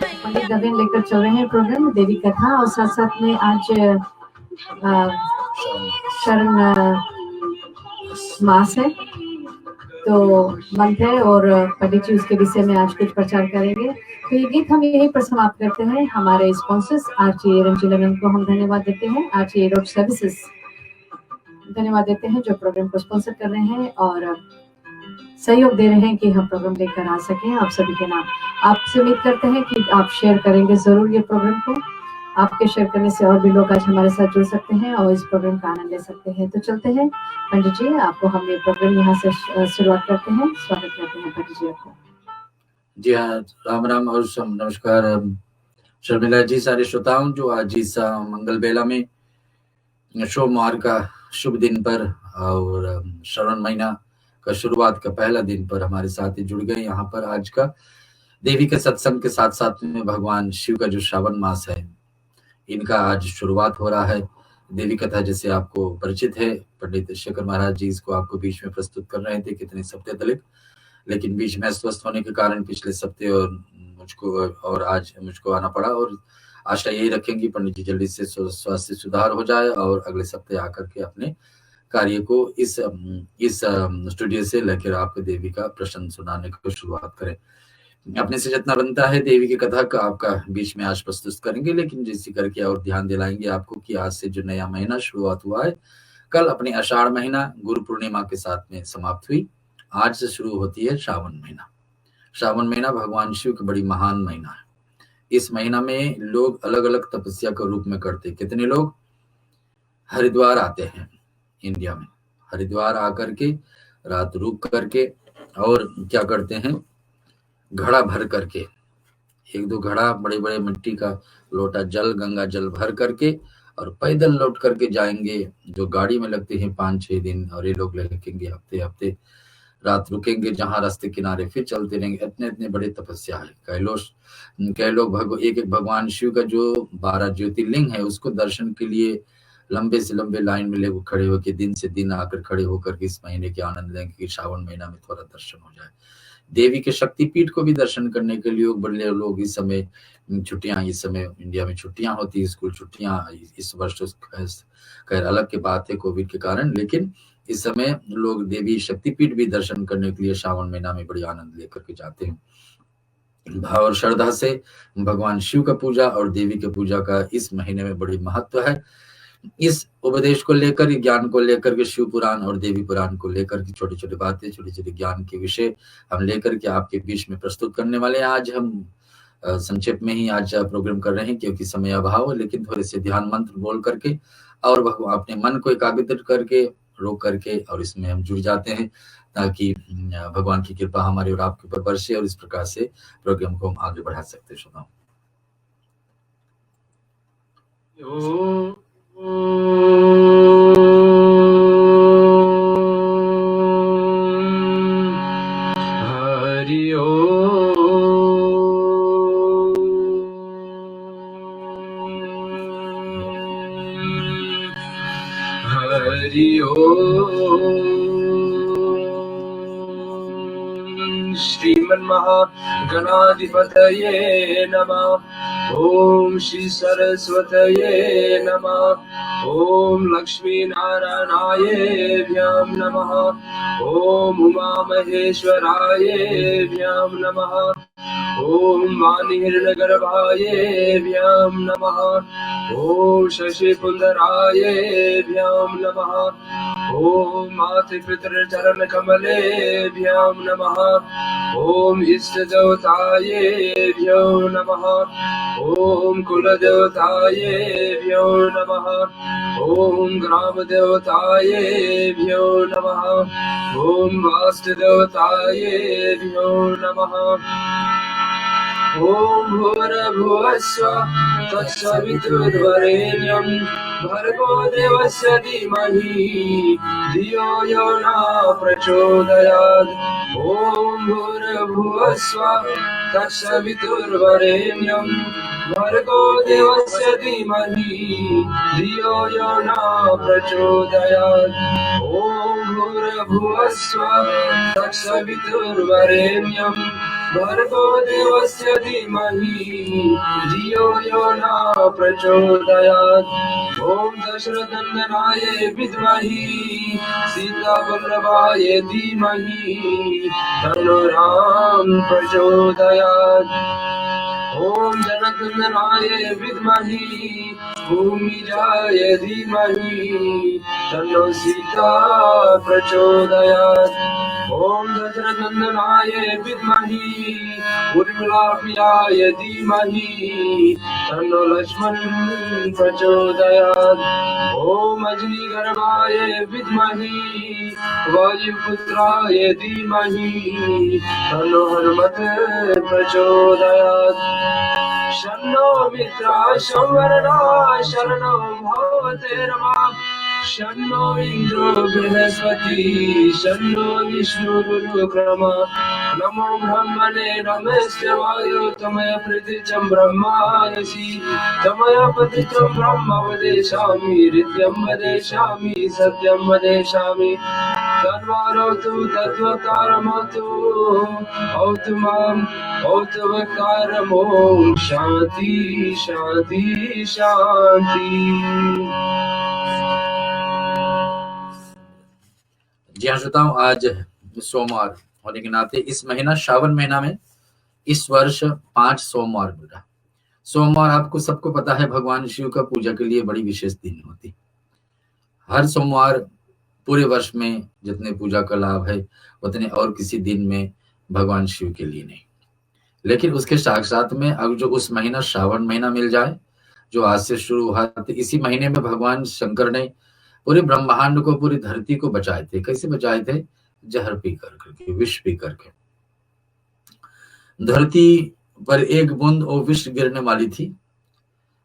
पंडित गगन लेकर चल रहे हैं प्रोग्राम देवी कथा और साथ साथ में आज शरण मास है तो मंत्र है और पंडित जी उसके विषय में आज कुछ प्रचार करेंगे। तो ये गीत हम यहीं पर समाप्त करते हैं। हमारे स्पॉन्सर्स आरजी रंजीलन को हम धन्यवाद देते हैं, आरजी रोड सर्विसेज धन्यवाद देते हैं जो प्रोग्राम को स्पॉन्सर कर रहे हैं और सहयोग दे रहे हैं कि हम प्रोग्राम लेकर आ सकें आप सभी के नाम। आपसे उम्मीद करते हैं कि आप शेयर करेंगे जरूर ये प्रोग्राम को। आपके शेयर करने से और भी लोग आज हमारे साथ जुड़ सकते हैं और इस प्रोग्राम का आनंद ले सकते हैं। तो चलते हैं पंडित जी, आपको हम ये प्रोग्राम यहाँ से शुरुआत करते हैं। स्वागत करते हैं पंडित जी आपको। जी हाँ, राम राम और नमस्कार शर्मिला जी, सारे श्रोताओं जो आज इस मंगल बेला में सोमवार का शुभ दिन पर और श्रावण महीना का शुरुआत का पहला दिन पर हमारे साथ ही जुड़ गए। यहाँ पर आज का देवी के सत्संग के साथ साथ में भगवान शिव का जो श्रावण मास है इनका आज शुरुआत हो रहा है। देवी कथा जैसे आपको परिचित है, पंडित शेखर महाराज जी इसको आपको बीच में प्रस्तुत कर रहे थे कितने सप्ताह तक, लेकिन बीच में अस्वस्थ होने के कारण पिछले सप्ताह और आज मुझको आना पड़ा और आशा यही रखेंगे पंडित जी जल्दी से स्वास्थ्य सुधार हो जाए और अगले सप्ताह आकर के अपने कार्य को इस स्टूडियो से लेकर आपको देवी का प्रश्न सुनाने को शुरुआत करें। अपने से जितना बनता है देवी की कथा का आपका बीच में आज प्रस्तुत करेंगे, लेकिन जिससे करके और ध्यान दिलाएंगे आपको कि आज से जो नया महीना शुरुआत हुआ है, कल अपने आषाढ़ महीना गुरु पूर्णिमा के साथ में समाप्त हुई, आज से शुरू होती है श्रावण महीना। श्रावण महीना भगवान शिव की बड़ी महान महीना है। इस महीना में लोग अलग अलग तपस्या के रूप में करते। कितने लोग हरिद्वार आते हैं, इंडिया में हरिद्वार आकर के रात रुक करके और क्या करते हैं, घड़ा भर करके एक दो घड़ा बड़े बड़े मिट्टी का लोटा जल गंगा जल भर करके और पैदल लौट करके जाएंगे, जो गाड़ी में लगते हैं 5-6 दिन और ये लोग लगेंगे हफ्ते हफ्ते, रात रुकेंगे जहां रास्ते किनारे, फिर चलते रहेंगे। इतने बड़े तपस्या है। कई लोग एक भगवान शिव का जो 12 ज्योतिर्लिंग है उसको दर्शन के लिए लंबे से लंबे लाइन में लोग खड़े होकर दिन से दिन आकर खड़े होकर के इस महीने के आनंद लेंगे कि श्रावण महीना में थोड़ा दर्शन हो जाए। देवी के शक्तिपीठ को भी दर्शन करने के लिए बड़े लोग इस समय छुट्टियां, इस समय इंडिया में छुट्टियां होती है, स्कूल छुट्टियां इस वर्ष खैर अलग की बात है कोविड के कारण, लेकिन इस समय लोग देवी शक्तिपीठ भी दर्शन करने के लिए श्रावण महीना में बड़ी आनंद लेकर के जाते हैं। भाव और श्रद्धा से भगवान शिव का पूजा और देवी के पूजा का इस महीने में बड़ी महत्व है। इस उपदेश को लेकर, ज्ञान को लेकर के, शिव पुराण और देवी पुराण को लेकर के छोटी छोटी बातें, छोटे छोटे ज्ञान के विषय हम लेकर के आपके बीच में प्रस्तुत करने वाले हैं। आज हम संक्षेप में ही आज प्रोग्राम कर रहे हैं क्योंकि समय अभाव है, लेकिन थोड़े से ध्यान मंत्र बोल करके और भगवान अपने मन को एकाग्रित करके रोक करके और इसमें हम जुड़ जाते हैं ताकि भगवान की कृपा हमारे और आपके ऊपर बरसे और इस प्रकार से प्रोग्राम को हम आगे बढ़ा सकते हैं। हरि ओम हरि ओम। श्रीमन्महागणाधिपतये नमः। ओम श्री सरस्वतये नमः। ओम लक्ष्मी नारायणाय व्याम नमः। ओम उमा महेश्वराय व्याम नमः। ओम वाणीर्नगर्भाय व्याम नमः। ओम शशिपुंडराय व्याम नमः। ओम मातृपितृचरण कमले व्याम नमः। ओम इष्ट देवताय व्यो नमः। ओम कुलदेवताय व्यो नमः। ओम ग्राम देवताय व्यो नमः। ओम वास्तुदेवताय व्यो नमः। ओम भूर्भुवस्सुः तत्सवितुर्वरेण्यं भर्गो देवस्य धीमहि धियो यो न प्रचोदयात्। ओम भूर्भुवस्सुः तत्सवितुर्वरेण्यं भर्गो देवस्य धीमहि धियो यो न प्रचोदयात्। ओम भूर्भुवस्सुः तत्सवितुर्वरेण्यं भर्गो देवस्य धीमहि धियो यो न प्रचोदयात्। ॐ दशरथनन्दनाय विद्महि सीतावल्लभाय धीमहि तन्नो राम प्रचोदयात्। ॐ जनकनन्दनाय विद्महि भूमिजाय धीमहि तन्नो सीता प्रचोदयात्। ॐ दशरथनन्दनाय विद्महि उर्मिलाप्रियाय धीमहि तन्नो लक्ष्मण प्रचोदयात्। ॐ अजनीगर्भाय विद्महि वायुपुत्राय धीमहि तन्नो हनुमत् प्रचोदयात्। शन्नो मित्राः संवरणाः शरणो भवते रमाः। शन्नो इन्द्रो बृहस्पतिः शन्नो विष्णुरुक्रमः। नमो ब्रह्मणे नमस्ते वायो त्वमय प्रतिचं ब्रह्मासि। त्वमय प्रतिचं ब्रह्म वदेशामि हृद्यं वदेशामि सत्यं वदेशामि। तद्वारोतु तद्वकारमतु औतु माम् औतु वकारमो शान्ति शान्ति शान्ति। जी हाँ श्रोताओं, आज सोमवार होने के नाते इस महीना श्रावण महीना में इस वर्ष 5 सोमवार मिल रहा। सोमवार आपको सबको पता है भगवान शिव का पूजा के लिए बड़ी विशेष दिन होती। हर सोमवार पूरे वर्ष में जितने पूजा का लाभ है उतने और किसी दिन में भगवान शिव के लिए नहीं। लेकिन उसके साथ साथ में अब जो उस महीना श्रावण महीना मिल जाए जो आज से शुरू हुआ, तो इसी महीने में भगवान शंकर ने पूरे ब्रह्मांड को, पूरी धरती को बचाए थे। कैसे बचाए थे? जहर पी करके, विष पी करके। धरती पर एक बूंद वो विष गिरने वाली थी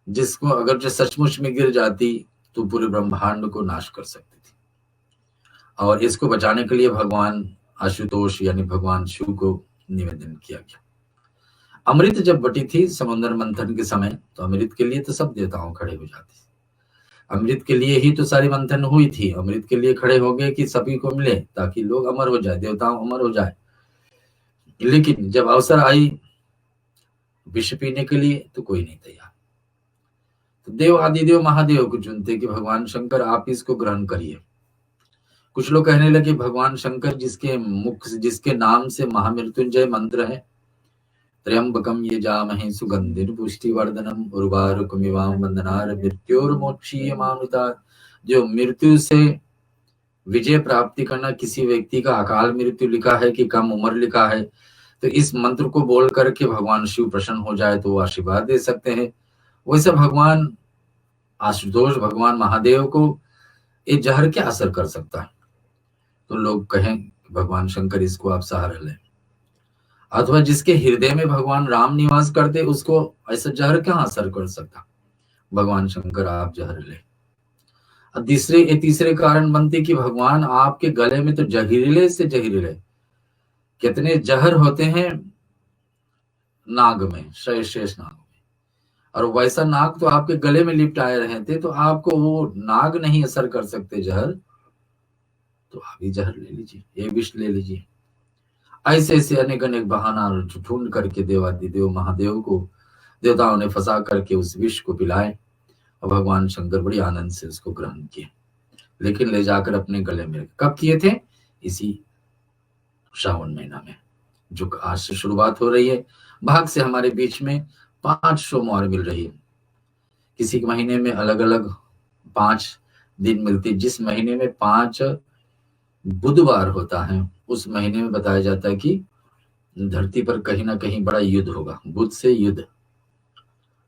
जिसको अगर जो सचमुच में गिर जाती तो पूरे ब्रह्मांड को नाश कर सकती थी। और इसको बचाने के लिए भगवान आशुतोष यानी भगवान शिव को निवेदन किया गया। अमृत जब बटी थी समुद्र मंथन के समय, तो अमृत के लिए तो सब देवताओं खड़े हो जाते। अमृत के लिए ही तो सारी मंथन हुई थी। अमृत के लिए खड़े हो गए कि सभी को मिले ताकि लोग अमर हो जाए, देवताओं अमर हो जाए। लेकिन जब अवसर आई विष पीने के लिए तो कोई नहीं तैयार। तो देव आदिदेव महादेव को चुनते कि भगवान शंकर आप इसको ग्रहण करिए। कुछ लोग कहने लगे भगवान शंकर जिसके नाम से महामृत्युंजय मंत्र है, त्र्यंबकम यजामहे सुगंधिर पुष्टिवर्धनम उर्वारुकमिवां वंदनार मृत्योर्मोक्षीयमामृता। जो मृत्यु से विजय प्राप्ति करना, किसी व्यक्ति का अकाल मृत्यु लिखा है कि कम उम्र लिखा है, तो इस मंत्र को बोल करके भगवान शिव प्रसन्न हो जाए तो वो आशीर्वाद दे सकते हैं। वैसे भगवान आशुतोष, भगवान महादेव को ये जहर क्या असर कर सकता है? तो लोग कहें भगवान शंकर इसको आप सहारा लें। अथवा जिसके हृदय में भगवान राम निवास करते उसको ऐसा जहर क्या असर कर सकता? भगवान शंकर आप जहर ले। तीसरे कारण बनते कि भगवान आपके गले में तो जहरीले से जहरीले कितने जहर होते हैं नाग में, शेष नाग में, और वैसा नाग तो आपके गले में लिपटाए रहते, तो आपको वो नाग नहीं असर कर सकते जहर, तो आप ही जहर ले लीजिए, ये विष ले लीजिए। ऐसे अनेक बहाना ढूंढ करके देवादिदेव महादेव को देवताओं ने फंसा करके उस विष को पिलाए और भगवान शंकर बड़ी आनंद से उसको ग्रहण किए। लेकिन ले जाकर अपने गले में कब किए थे? इसी श्रावण महीना में, जो आज से शुरुआत हो रही है। भाग से हमारे बीच में 5 सोमवार मिल रही है। किसी महीने में अलग अलग 5 दिन मिलती। जिस महीने में 5 बुधवार होता है उस महीने में बताया जाता है कि धरती पर कहीं ना कहीं बड़ा युद्ध होगा। बुध से युद्ध,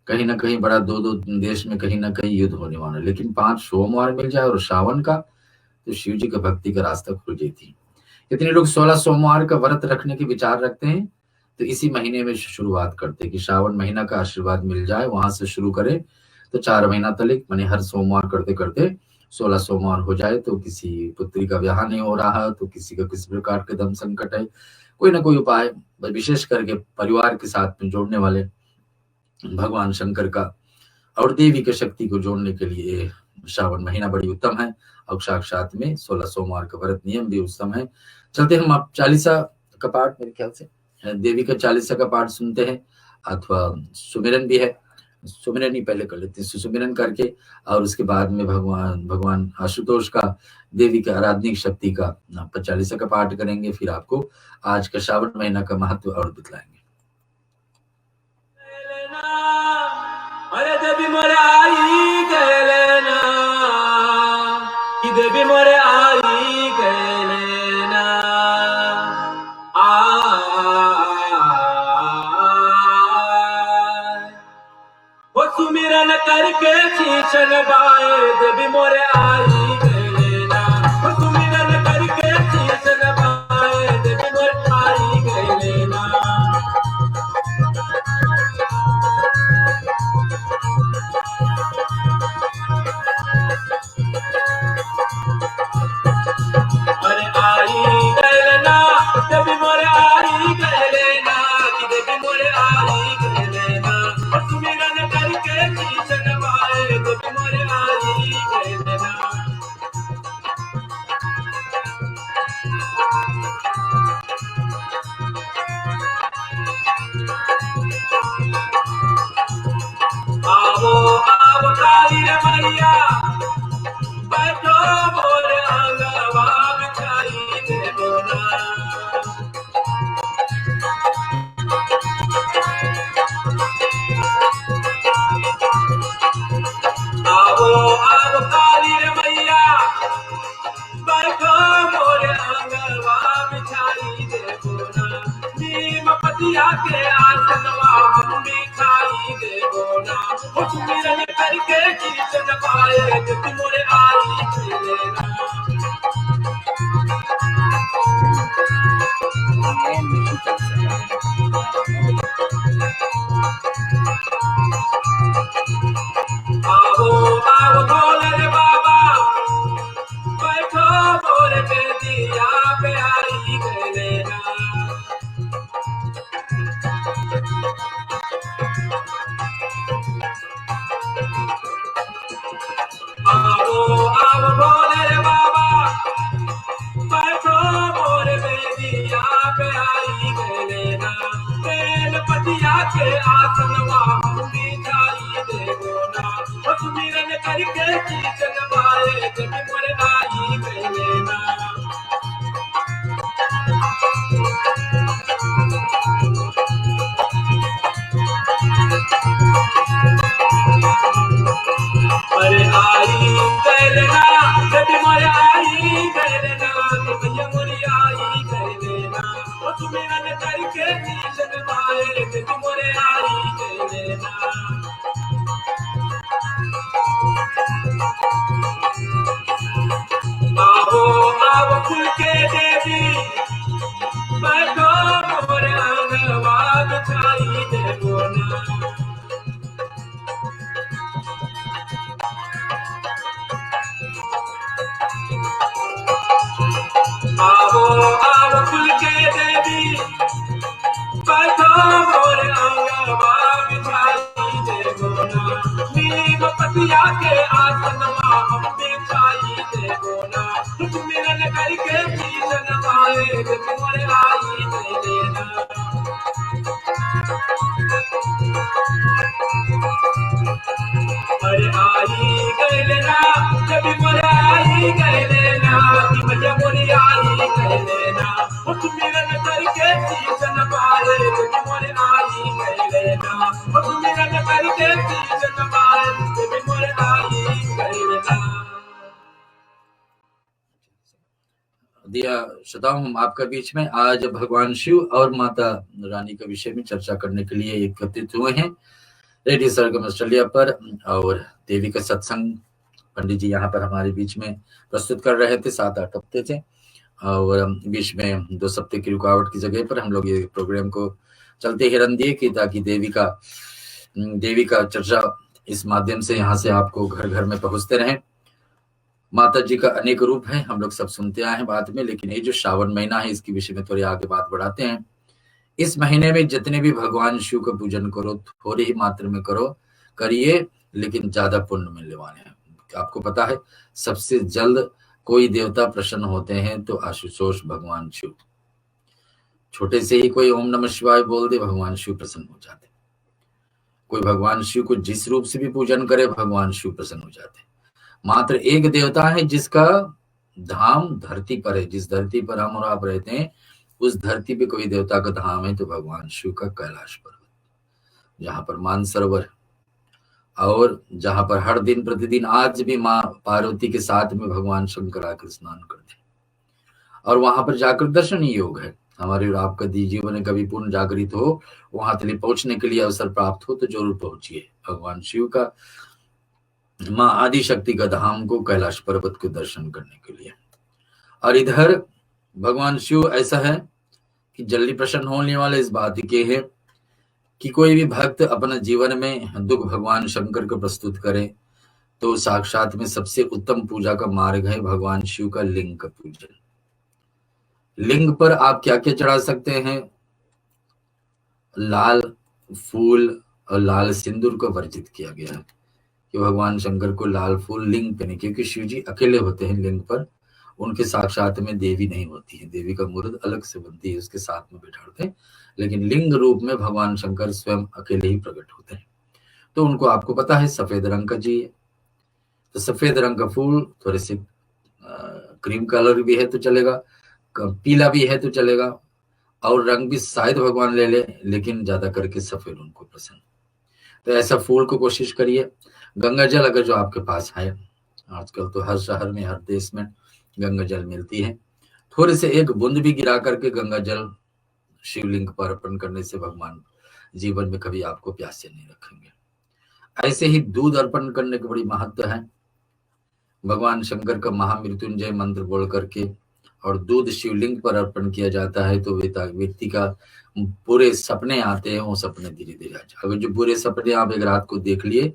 कहीं ना कहीं बड़ा दो देश में कहीं ना कहीं युद्ध होने वाला। लेकिन 5 सोमवार मिल जाए और श्रावण का, तो शिव जी का भक्ति का रास्ता खुल जाती। कितने लोग 16 सोमवार का व्रत रखने के विचार रखते हैं, तो इसी महीने में शुरुआत करते कि श्रावण महीना का आशीर्वाद मिल जाए, वहां से शुरू करें तो 4 महीना तक, माने हर सोमवार करते करते 16 सोमवार हो जाए। तो किसी पुत्री का ब्याह नहीं हो रहा, तो किसी का किसी प्रकार के धन संकट है, कोई ना कोई उपाय, विशेष करके परिवार के साथ में जोड़ने वाले भगवान शंकर का और देवी की शक्ति को जोड़ने के लिए श्रावण महीना बड़ी उत्तम है। और साक्षात में 16 सोमवार का व्रत नियम भी उत्तम है। चलते हम आप 40 का पाठ मेरे ख्याल से देवी का 40 का पाठ सुनते हैं अथवा सुमिरन भी है, सुमिरन ही पहले कर लेते हैं, सुमिरन करके और उसके बाद में भगवान आशुतोष का देवी के आराधनिक शक्ति का 40 का पाठ करेंगे। फिर आपको आज का श्रावण महीना का महत्व और बतलाएंगे। अरे देवी मोरे आई गलेना, कि देवी मोरे आई गलेना, वो सुमिरन करके शीश नवाए, देवी मोरे आई गलेना, वो सुमिरन करके शीश नवाए, देवी मोरे आई गलेना। अरे आई गलेना, देवी मोरे आई गलेना, कि देवी मोरे आई गलेना, वो सुमिरन करके शीश नवाए, देवी मोरे आई गलेना। आवो आवो काली रे मैया, बैठो मोरे आंगवा बिछाई देवो ना। आवो आवो काली रे मैया, बैठो मोरे आंगवा बिछाई देवो ना। नीम पतिया के आसनवा हम बिछाई देवो ना। वो सुमिरन करके शीश नवाए, देवी मोरे आई गलेना। आवो आवो भोले रे बाबा, बैठो मोरे बेदिया पे आई गलेना। आवो आवो भोले रे बाबा, बैठो मोरे बेदिया पे आई गलेना। बेल पतिया के आसनवा हम बिछाई देवो ना। वो सुमिरन करके शीश नवाए, देवी मोरे आई गलेना। अरे आई गलेना, देवी मोरे आई गलेना, कि भैया मोरे आई गलेना। वो सुमिरन करके शीश नवाए, देवी मोरे आई गलेना। आवो आवो फूल के देवी, बैठो मोरे आंगवा बिछाई देवो ना। आवो आवो फूल के देवी, बैठो मोरे आंगवा बिछाई देवो ना। नीम पतिया के आसनवा हम बिछाई देवो ना। सुमिरन करके शीश नवाए, देवी मोरे आई गलेना। अरे आई गलेना, देवी मोरे आई गलेना, कि भैया मोरे आई गलेना। वो सुमिरन करके शीश नवाए, देवी मोरे आई गलेना। वो सुमिरन करके शीश नवाए, देवी मोरे आई गलेना। दिया श्रोताओं, हम आपका बीच में आज भगवान शिव और माता रानी के विषय में चर्चा करने के लिए एकत्रित हुए हैं रेडियो सरगम ऑस्ट्रेलिया पर। और देवी का सत्संग पंडित जी यहाँ पर हमारे बीच में प्रस्तुत कर रहे थे, 7-8 हफ्ते थे, और बीच में 2 हफ्ते की रुकावट की जगह पर हम लोग ये प्रोग्राम को चलते ही रन दिए कि ताकि देवी का चर्चा इस माध्यम से यहाँ से आपको घर घर में पहुंचते रहें। माता जी का अनेक रूप है, हम लोग सब सुनते आए हैं बाद में, लेकिन ये जो श्रावण महीना है इसके विषय में थोड़ी आगे बात बढ़ाते हैं। इस महीने में जितने भी भगवान शिव का पूजन करो, थोड़ी ही मात्रा में करिए, लेकिन ज्यादा पुण्य मिलने वाले हैं। आपको पता है सबसे जल्द कोई देवता प्रसन्न होते हैं तो आशुतोष भगवान शिव। छोटे से ही कोई ओम नमः शिवाय बोल दे, भगवान शिव प्रसन्न हो जाते। कोई भगवान शिव को जिस रूप से भी पूजन करे, भगवान शिव प्रसन्न हो जाते। मात्र एक देवता है जिसका धाम धरती पर है। जिस धरती पर हम और आप रहते हैं, उस धरती पे कोई देवता का धाम है तो भगवान शिव का कैलाश पर्वत, जहां पर मानसरोवर, और जहां पर हर दिन प्रतिदिन आज भी माँ पार्वती के साथ में भगवान शंकर आकर स्नान करते हैं, और वहां पर जाकर दर्शन ही योग है। हमारे और आपका जीवन में कभी पूर्ण जागृत हो, वहां तक पहुंचने के लिए अवसर प्राप्त हो तो जरूर पहुंचिए भगवान शिव का, माँ आदि शक्ति का धाम को, कैलाश पर्वत को दर्शन करने के लिए। और इधर भगवान शिव ऐसा है कि जल्दी प्रसन्न होने वाले इस बात के है कि कोई भी भक्त अपना जीवन में दुख भगवान शंकर को प्रस्तुत करे तो साक्षात में सबसे उत्तम पूजा का मार्ग है भगवान शिव का लिंग का पूजन। लिंग पर आप क्या क्या चढ़ा सकते हैं? लाल फूल और लाल सिंदूर को वर्जित किया गया है कि भगवान शंकर को लाल फूल लिंग पे नहीं, क्योंकि शिव जी अकेले होते हैं लिंग पर, उनके साक्षात में देवी नहीं होती है, देवी का मूर्त अलग से बनती है, उसके साथ में बैठाते हैं, लेकिन लिंग रूप में भगवान शंकर स्वयं अकेले ही प्रकट होते हैं। तो उनको आपको पता है सफेद रंग का चाहिए, तो सफेद रंग का फूल, थोड़े से क्रीम कलर भी है तो चलेगा, पीला भी है तो चलेगा, और रंग भी शायद भगवान ले ले, लेकिन ज्यादा करके सफेद उनको पसंद। तो ऐसा फूल को कोशिश करिए। गंगा जल अगर जो आपके पास है, आजकल तो हर शहर में हर देश में गंगा जल मिलती है, थोड़े से एक बूंद भी गिरा करके गंगा जल शिवलिंग पर अर्पण करने से भगवान जीवन में कभी आपको प्यासे नहीं रखेंगे। ऐसे ही दूध अर्पण करने की बड़ी महत्व है। भगवान शंकर का महामृत्युंजय मंत्र बोल करके और दूध शिवलिंग पर अर्पण किया जाता है तो व्यक्ति का पूरे सपने आते हैं, वो सपने धीरे धीरे आ जाए। अगर जो बुरे सपने आप एक रात को देख लिए,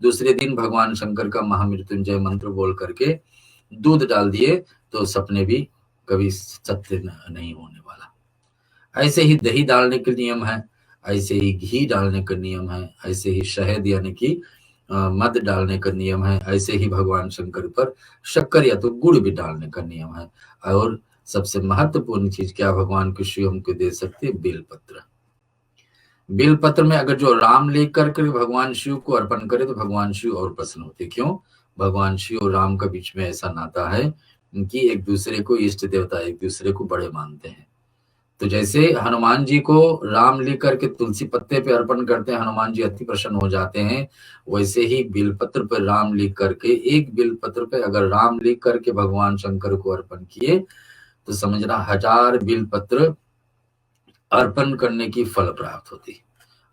दूसरे दिन भगवान शंकर का महामृत्युंजय मंत्र बोल करके दूध डाल दिए तो सपने भी कभी सत्य नहीं होने वाला। ऐसे ही दही डालने के नियम है, ऐसे ही घी डालने का नियम है, ऐसे ही शहद यानी कि मध डालने का नियम है, ऐसे ही भगवान शंकर पर शक्कर या तो गुड़ भी डालने का नियम है। और सबसे महत्वपूर्ण चीज क्या भगवान को शिव हमको दे सकते हैं? बेलपत्र। बेलपत्र में अगर जो राम लेकर के भगवान शिव को अर्पण करे तो भगवान शिव और प्रसन्न होते। क्यों? भगवान शिव और राम का बीच में ऐसा नाता है कि एक दूसरे को इष्ट देवता, एक दूसरे को बड़े मानते हैं। तो जैसे हनुमान जी को राम लेकर के तुलसी पत्ते पे अर्पण करते हैं, हनुमान जी अति प्रसन्न हो जाते हैं, वैसे ही बेलपत्र पर राम लिख करके, एक बेलपत्र पे अगर राम लिख करके भगवान शंकर को अर्पण किए तो समझना 1000 बेलपत्र अर्पण करने की फल प्राप्त होती।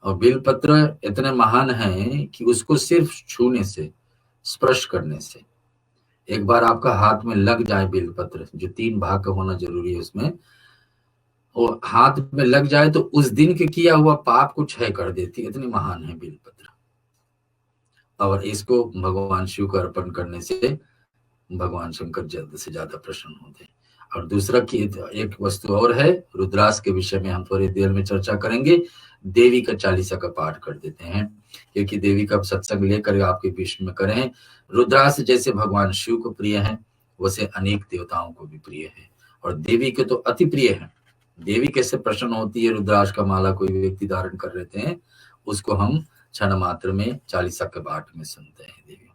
और बेलपत्र इतने महान है कि उसको सिर्फ छूने से, स्पर्श करने से, एक बार आपका हाथ में लग जाए बेलपत्र, जो 3 भाग का होना जरूरी है उसमें, और हाथ में लग जाए तो उस दिन के किया हुआ पाप को क्षय कर देती। इतनी महान है बेलपत्र। और इसको भगवान शिव को अर्पण करने से भगवान शंकर जल्द से ज्यादा प्रसन्न होते हैं। और दूसरा की एक वस्तु और है, रुद्राक्ष के विषय में हम थोड़ी देर में चर्चा करेंगे। देवी का 40 का पाठ कर देते हैं, क्योंकि देवी का सत्संग लेकर आपके बीच में करें। रुद्राक्ष जैसे भगवान शिव को प्रिय है, वैसे अनेक देवताओं को भी प्रिय है, और देवी के तो अति प्रिय है। देवी कैसे प्रसन्न होती है? रुद्राक्ष का माला कोई व्यक्ति धारण कर लेते हैं, उसको हम क्षण मात्र में 40 के पाठ में सुनते हैं। देवी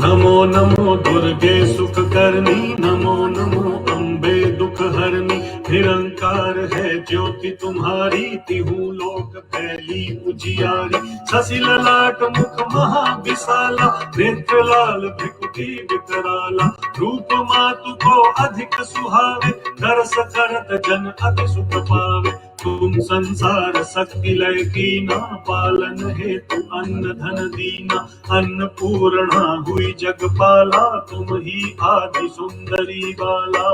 नमो नमो दुर्गे सुख करनी, नमो नमो अम्बे दुख हरनी, निरंकार है ज्योति तुम्हारी, तिहु लोक फैली उजियारी। शशि ललाट मुख महाविशाला, नेत्र लाल भृकुटी विकराला, रूप मातु को अधिक सुहावे, दर्श करत जन अति सुख पावे। तुम संसार शक्ति लय कीना, पालन हेतु अन्न धन दीना, अन्नपूर्णा हुई जगपाला, तुम ही आदि सुंदरी बाला।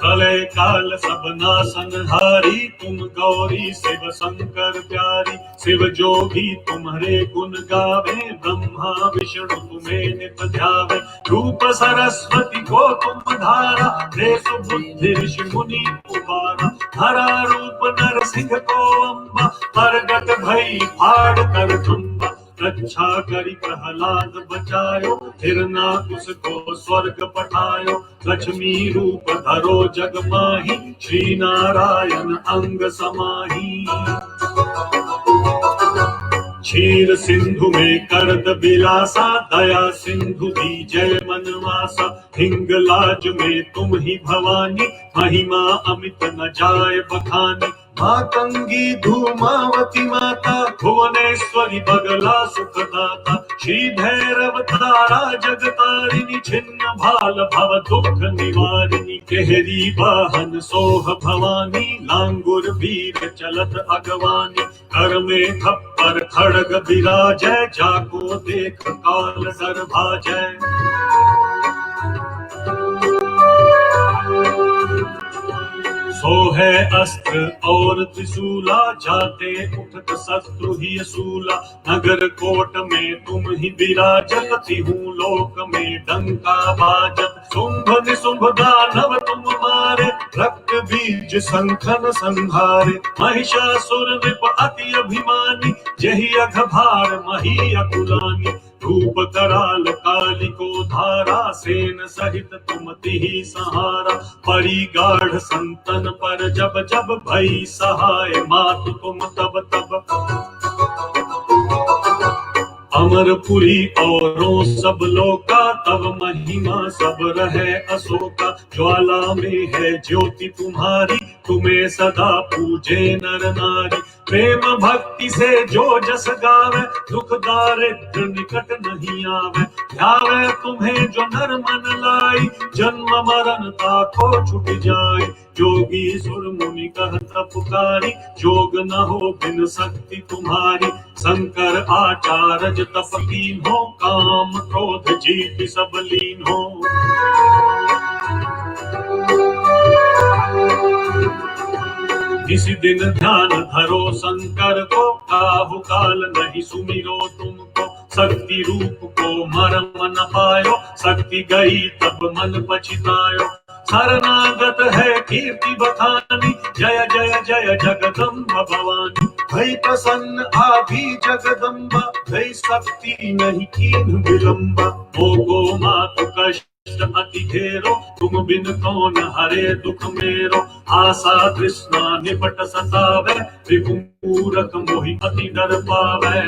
प्रलय काल सब नाशनहारी, तुम गौरी शिव शंकर प्यारी। शिव जोगी तुम्हारे गुण गावे, ब्रह्मा विष्णु तुम्हें नित ध्यावे। रूप सरस्वती को तुम धारा, देश बुद्धि ऋषि मुनि उबारा। हरा रूप नरसिंह को अम्बा, प्रगट भई फाड़ कर तुम्बा। रक्षा करी प्रहलाद बचायो, हिरना उसको स्वर्ग पठायो, लक्ष्मी रूप धरो जग माही, श्री नारायण अंग समाही। क्षीर सिंधु में करद बिलासा, दया सिंधु दी जय मनवासा, हिंगलाज में तुम ही भवानी, महिमा अमित न जाय बखानी। मातंगी धूमावती माता, भुवनेश्वरी बगला सुखदाता, श्री भैरव तारा जगतारिणी, छिन्न भाल भव दुख निवारिणी। केहरी वाहन सोह भवानी, लांगुर वीर चलत अगवानी, कर में थप्पर खड़ग बिराजै, जाको देख काल डर भाजै। सो है अस्त्र और त्रिशूला, जाते उठत शत्रु ही सूला, नगर कोट में तुम ही विराजत, तिहु लोक में डंका बाजत। शुंभ निशुंभ दानव तुम मारे, रक्त बीज संखन संहारे, महिषासुर नृप अति अभिमानी, जहि अघ भार मही अकुलानी। रूप कराल कालिको धारा, सेन सहित तुम तिहि सहारा, परी गाढ़ संतन पर जब जब, भई सहाय मातु तुम तब तब। अमरपुरी औरों सब लोका, तब महिमा सब रहे अशोका। ज्वाला में है ज्योति तुम्हारी, तुम्हें सदा पूजे नर नारी। प्रेम भक्ति से जो जस गावे, दुख दारिद्र निकट नहीं आवे। ध्यावे तुम्हें जो नर मन लाई, जन्म मरण ताको छुट जाए। जोगी सुर मुनि कहत पुकारी, जोग न हो बिन शक्ति तुम्हारी। शंकर आचार्य तप कीन हो, काम क्रोध जीत सब लीन हो। इसी दिन ध्यान धरो शंकर को, काहु काल नहीं सुमिरो तुमको। शक्ति रूप को मरम न पायो, शक्ति गई तब मन पछतायो। शरणागत है कीर्ति बखानी, जय जय जय जगदम्ब भवानी। भई प्रसन्न आभी जगदम्बा, भई शक्ति नहीं कीन विलंबा। मोगो मातु कष्ट अति घेरो, तुम बिन कौन हरे दुख मेरो। आशा तृष्णा निपट सतावे, त्रिभुवन मूरख मोहि अति डर पावे।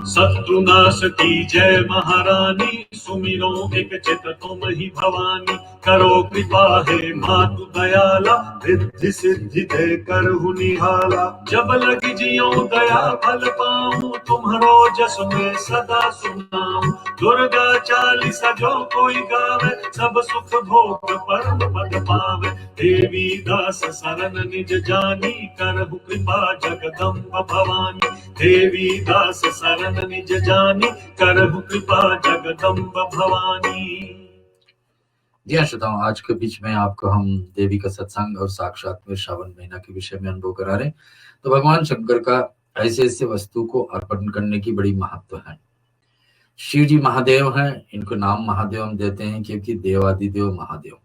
शत्रुनाश की जय महारानी, सुमिरो एक चित तुम ही भवानी। करो कृपा हे मातु दयाला, रिद्धि सिद्धि दे करहु निहाला। जब लगी जियो दया फल पाऊं, तुम्हरो जस में सदा सुनाऊं। दुर्गा चालीसा जो कोई गावे, सब सुख भोग परम पद पावे। देवी दास शरण निज जानी, करहु कृपा जगदम्ब भवानी। देवी दास शरण निज जानी, करहु कृपा जगदम्ब भवानी। जी हाँ श्रोताओं, आज के बीच में आपको हम देवी का सत्संग और साक्षात में श्रावण महीना के विषय में अनुभव करा रहे हैं। तो भगवान शंकर का ऐसे ऐसे वस्तु को अर्पण करने की बड़ी महत्व है। शिव जी महादेव हैं, इनको नाम महादेव हम देते हैं क्योंकि देवादिदेव महादेव,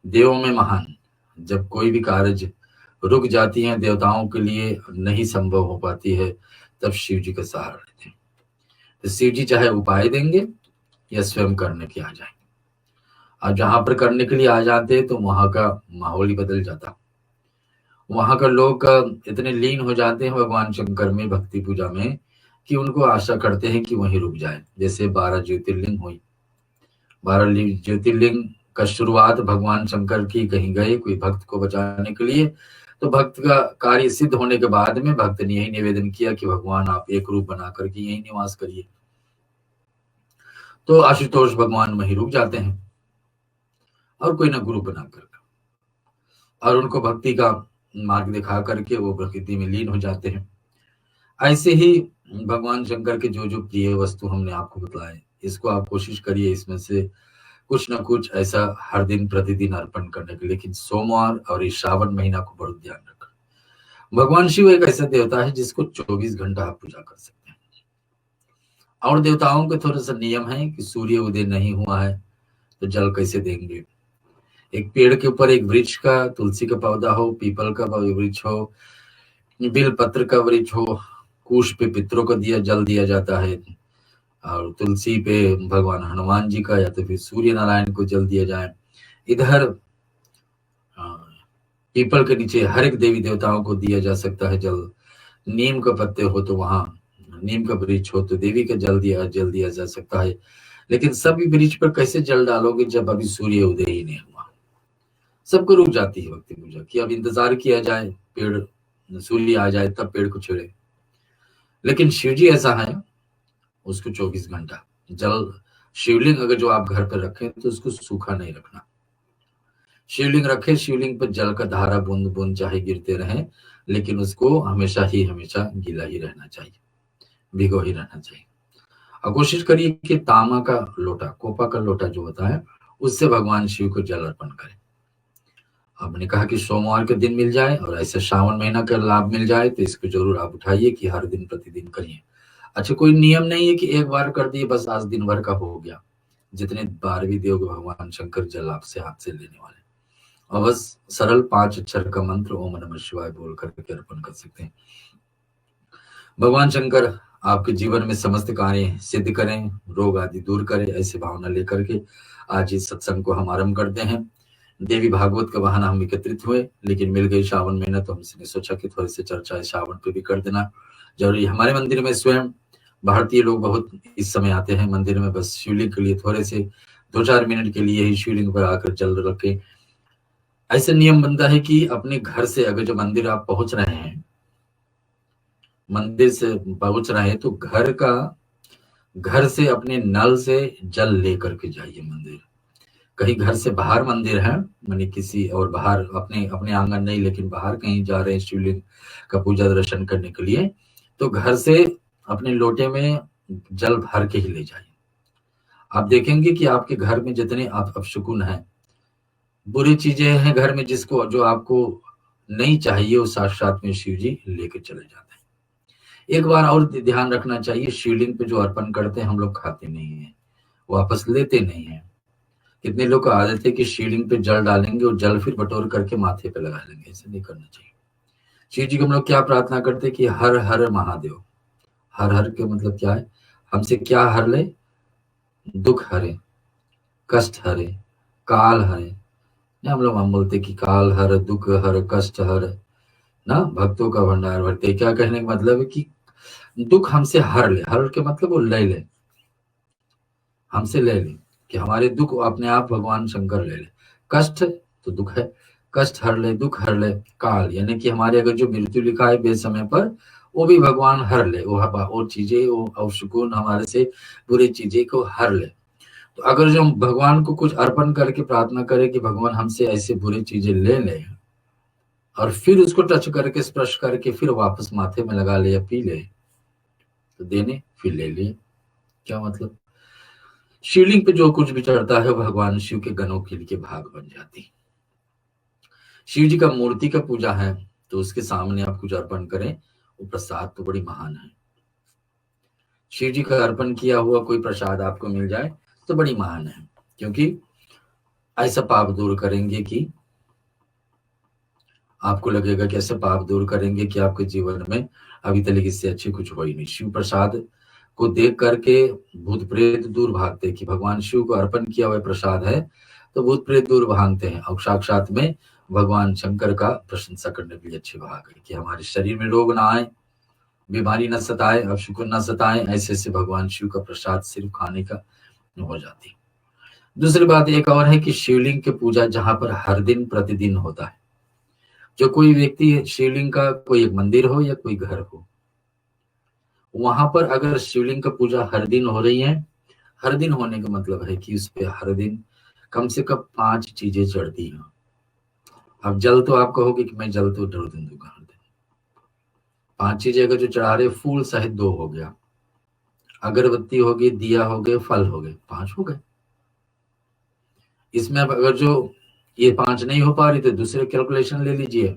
देवों में महान। जब कोई भी कार्य रुक जाती है, देवताओं के लिए नहीं संभव हो पाती है, तब शिव जी का सहारा लेते हैं। तो शिव जी चाहे उपाय देंगे या स्वयं करने के आ जाएंगे। अब जहां पर करने के लिए आ जाते हैं तो वहां का माहौल ही बदल जाता। वहां का लोग इतने लीन हो जाते हैं भगवान शंकर में, भक्ति पूजा में, कि उनको आशा करते हैं कि वहीं रुक जाए। जैसे 12 ज्योतिर्लिंग हुई, 12 ज्योतिर्लिंग का शुरुआत भगवान शंकर की, कहीं गए कोई भक्त को बचाने के लिए, तो भक्त का कार्य सिद्ध होने के बाद में भक्त ने यही निवेदन किया कि भगवान आप एक रूप बना करके यही निवास करिए। तो आशुतोष भगवान वहीं रुक जाते हैं और कोई ना गुरु बना कर, और उनको भक्ति का मार्ग दिखा करके वो प्रकृति में लीन हो जाते हैं। ऐसे ही भगवान शंकर के जो जो प्रिय वस्तु हमने आपको बताए, इसको आप कोशिश करिए इसमें से कुछ ना कुछ ऐसा हर दिन प्रतिदिन अर्पण करने के। लेकिन सोमवार और इस श्रावण महीना को बहुत ध्यान रखना। भगवान शिव एक ऐसा देवता है जिसको 24 घंटा आप पूजा कर सकते हैं। और देवताओं के थोड़ा सा नियम है कि सूर्य उदय नहीं हुआ है तो जल कैसे देंगे। एक पेड़ के ऊपर एक वृक्ष का, तुलसी का पौधा हो, पीपल का वृक्ष हो, बिल पत्र का वृक्ष हो, कुश पे पितरों को जल दिया जाता है, और तुलसी पे भगवान हनुमान जी का या तो फिर सूर्य नारायण को जल दिया जाए। इधर पीपल के नीचे हर एक देवी देवताओं को दिया जा सकता है जल। नीम का पत्ते हो तो वहां, नीम का वृक्ष हो तो देवी का जल दिया जा सकता है। लेकिन सभी वृक्ष पर कैसे जल डालोगे जब अभी सूर्य उदय ही नहीं हुआ? सबको रुक जाती है भक्ति पूजा कि अब इंतजार किया जाए, पेड़ सूर्य आ जाए तब पेड़ को छेड़े। लेकिन शिव जी ऐसा है, उसको 24 घंटा जल, शिवलिंग अगर जो आप घर पर रखें तो उसको सूखा नहीं रखना। शिवलिंग रखे, शिवलिंग पर जल का धारा बूंद बूंद चाहे गिरते रहे, लेकिन उसको हमेशा गीला ही रहना चाहिए, भिगो ही रहना चाहिए। और कोशिश करिए कि तांबा का लोटा, कोपा का लोटा जो होता है, उससे भगवान शिव को जल अर्पण करें। आपने कहा कि सोमवार के दिन मिल जाए और ऐसे श्रावण महीना का लाभ मिल जाए तो इसको जरूर आप उठाइए कि हर दिन प्रतिदिन करिए। अच्छा, कोई नियम नहीं है कि एक बार कर दिए बस आज दिन भर का हो गया। जितने बार भी दोगे भगवान शंकर जल आपसे हाथ से लेने वाले। और बस सरल 5 अक्षर का मंत्र ओम नमः शिवाय बोल करके अर्पण कर सकते हैं। भगवान शंकर आपके जीवन में समस्त कार्य सिद्ध करें, रोग आदि दूर करें, ऐसी भावना लेकर के आज इस सत्संग को हम आरंभ करते हैं। देवी भागवत का बहाना हम एकत्रित हुए, लेकिन मिल गई श्रावण महीना तो हमने सोचा कि थोड़ी सी चर्चा श्रावण पे भी कर देना जरूरी। हमारे मंदिर में स्वयं भारतीय लोग बहुत इस समय आते हैं मंदिर में, बस शिवलिंग के लिए थोड़े से 2-4 मिनट के लिए ही शिवलिंग पर आकर जल रखे। ऐसे नियम बनता है कि अपने घर से अगर जो मंदिर आप पहुंच रहे हैं, मंदिर से पहुंच रहे हैं तो घर से अपने नल से जल लेकर के जाइए मंदिर। कहीं घर से बाहर मंदिर है, माने किसी और बाहर अपने आंगन नहीं, लेकिन बाहर कहीं जा रहे हैं शिवलिंग का पूजा दर्शन करने के लिए, तो घर से अपने लोटे में जल भर के ही ले जाइए। आप देखेंगे कि आपके घर में जितने अपशकुन हैं, बुरी चीजें हैं घर में, जो आपको नहीं चाहिए, वो साक्षात में शिव जी लेके चले जाते हैं। एक बार और ध्यान रखना चाहिए, शिवलिंग पे जो अर्पण करते हैं हम लोग खाते नहीं है, वापस लेते नहीं है। कितने लोग को आदत है कि शिवलिंग पे जल डालेंगे और जल फिर बटोर करके माथे पे लगा लेंगे। ऐसा नहीं करना चाहिए। शिव जी को हम लोग क्या प्रार्थना करते हैं कि हर हर महादेव। हर हर के मतलब क्या है? हमसे क्या हर ले? दुख हरे, कष्ट हरे, काल हरे। हम बोलते कि काल हर, दुख हर, कष्ट हर ना, भक्तों का भंडार भरते। क्या कहने का मतलब है कि दुख हमसे हर ले। हर के मतलब वो ले ले, हमसे ले ले, कि हमारे दुख अपने आप भगवान शंकर ले ले। कष्ट तो दुख है, कष्ट हर ले, दुख हर ले। काल यानी कि हमारे अगर जो मृत्यु लिखा है बेसमय पर, वो भी भगवान हर ले। वो चीजें, वो अवशकुन हमारे से बुरी चीजें को हर ले। तो अगर जो हम भगवान को कुछ अर्पण करके प्रार्थना करें कि भगवान हमसे ऐसे बुरी चीजें ले ले, और फिर उसको टच करके स्पर्श करके फिर वापस माथे में लगा ले या पी ले, तो देने फिर ले लिए, क्या मतलब? शिवलिंग पे जो कुछ भी चढ़ता है भगवान शिव के गणों के लिए भाग बन जाती। शिव जी का मूर्ति का पूजा है तो उसके सामने आप कुछ अर्पण करें, वो प्रसाद तो बड़ी महान है। शिव जी का अर्पण किया हुआ कोई प्रसाद आपको मिल जाए तो बड़ी महान है, क्योंकि ऐसा पाप दूर करेंगे कि आपको लगेगा कि ऐसे पाप दूर करेंगे कि आपके जीवन में अभी तक इससे अच्छी कुछ हो ही नहीं। शिव प्रसाद को देख करके भूत प्रेत दूर भागते, कि भगवान शिव को अर्पण किया हुआ प्रसाद है तो भूत प्रेत दूर भागते हैं। और साक्षात में भगवान शंकर का प्रशंसा करने के लिए अच्छे भाग है कि हमारे शरीर में रोग ना आए, बीमारी न सताए, अपशकुन न सताए। ऐसे भगवान शिव का प्रसाद सिर्फ खाने का हो जाती। दूसरी बात एक और है कि शिवलिंग की पूजा जहां पर हर दिन प्रतिदिन होता है, जो कोई व्यक्ति शिवलिंग का कोई एक मंदिर हो या कोई घर हो, वहां पर अगर शिवलिंग का पूजा हर दिन हो रही है, हर दिन होने का मतलब है कि उस पे हर दिन कम से कम 5 चीजें चढ़ती हैं। अब जल तो आप कहोगे कि मैं जल तो हर दिन दूंगा, हर दिन 5 चीजें अगर जो चढ़ा रहे, फूल सहित 2 हो गया, अगरबत्ती हो गई, दिया हो गए, फल हो गए, 5 हो गए। इसमें अगर जो ये 5 नहीं हो पा रही तो दूसरे कैलकुलेशन ले लीजिए,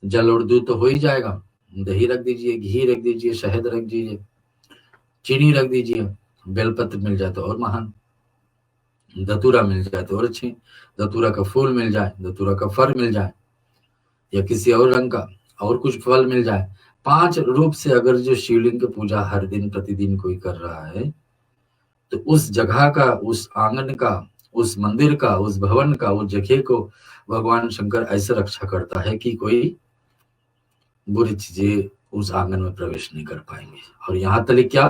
जल और दूध तो हो ही जाएगा, दही रख दीजिए, घी रख दीजिए, शहद रख दीजिए, चीनी रख दीजिए, बेलपत्र मिल जाए तो और महान, धतूरा मिल जाए तो और अच्छी, धतूरा का फूल मिल जाए, धतूरा का फल मिल जाए, या किसी और रंग का और कुछ फल मिल जाए, 5 रूप से अगर जो शिवलिंग की पूजा हर दिन प्रतिदिन कोई कर रहा है, तो उस जगह का, उस आंगन का, उस मंदिर का, उस भवन का, उस जगह को भगवान शंकर ऐसे रक्षा करता है कि कोई बुरी चीजें उस आंगन में प्रवेश नहीं कर पाएंगे। और यहाँ तक क्या,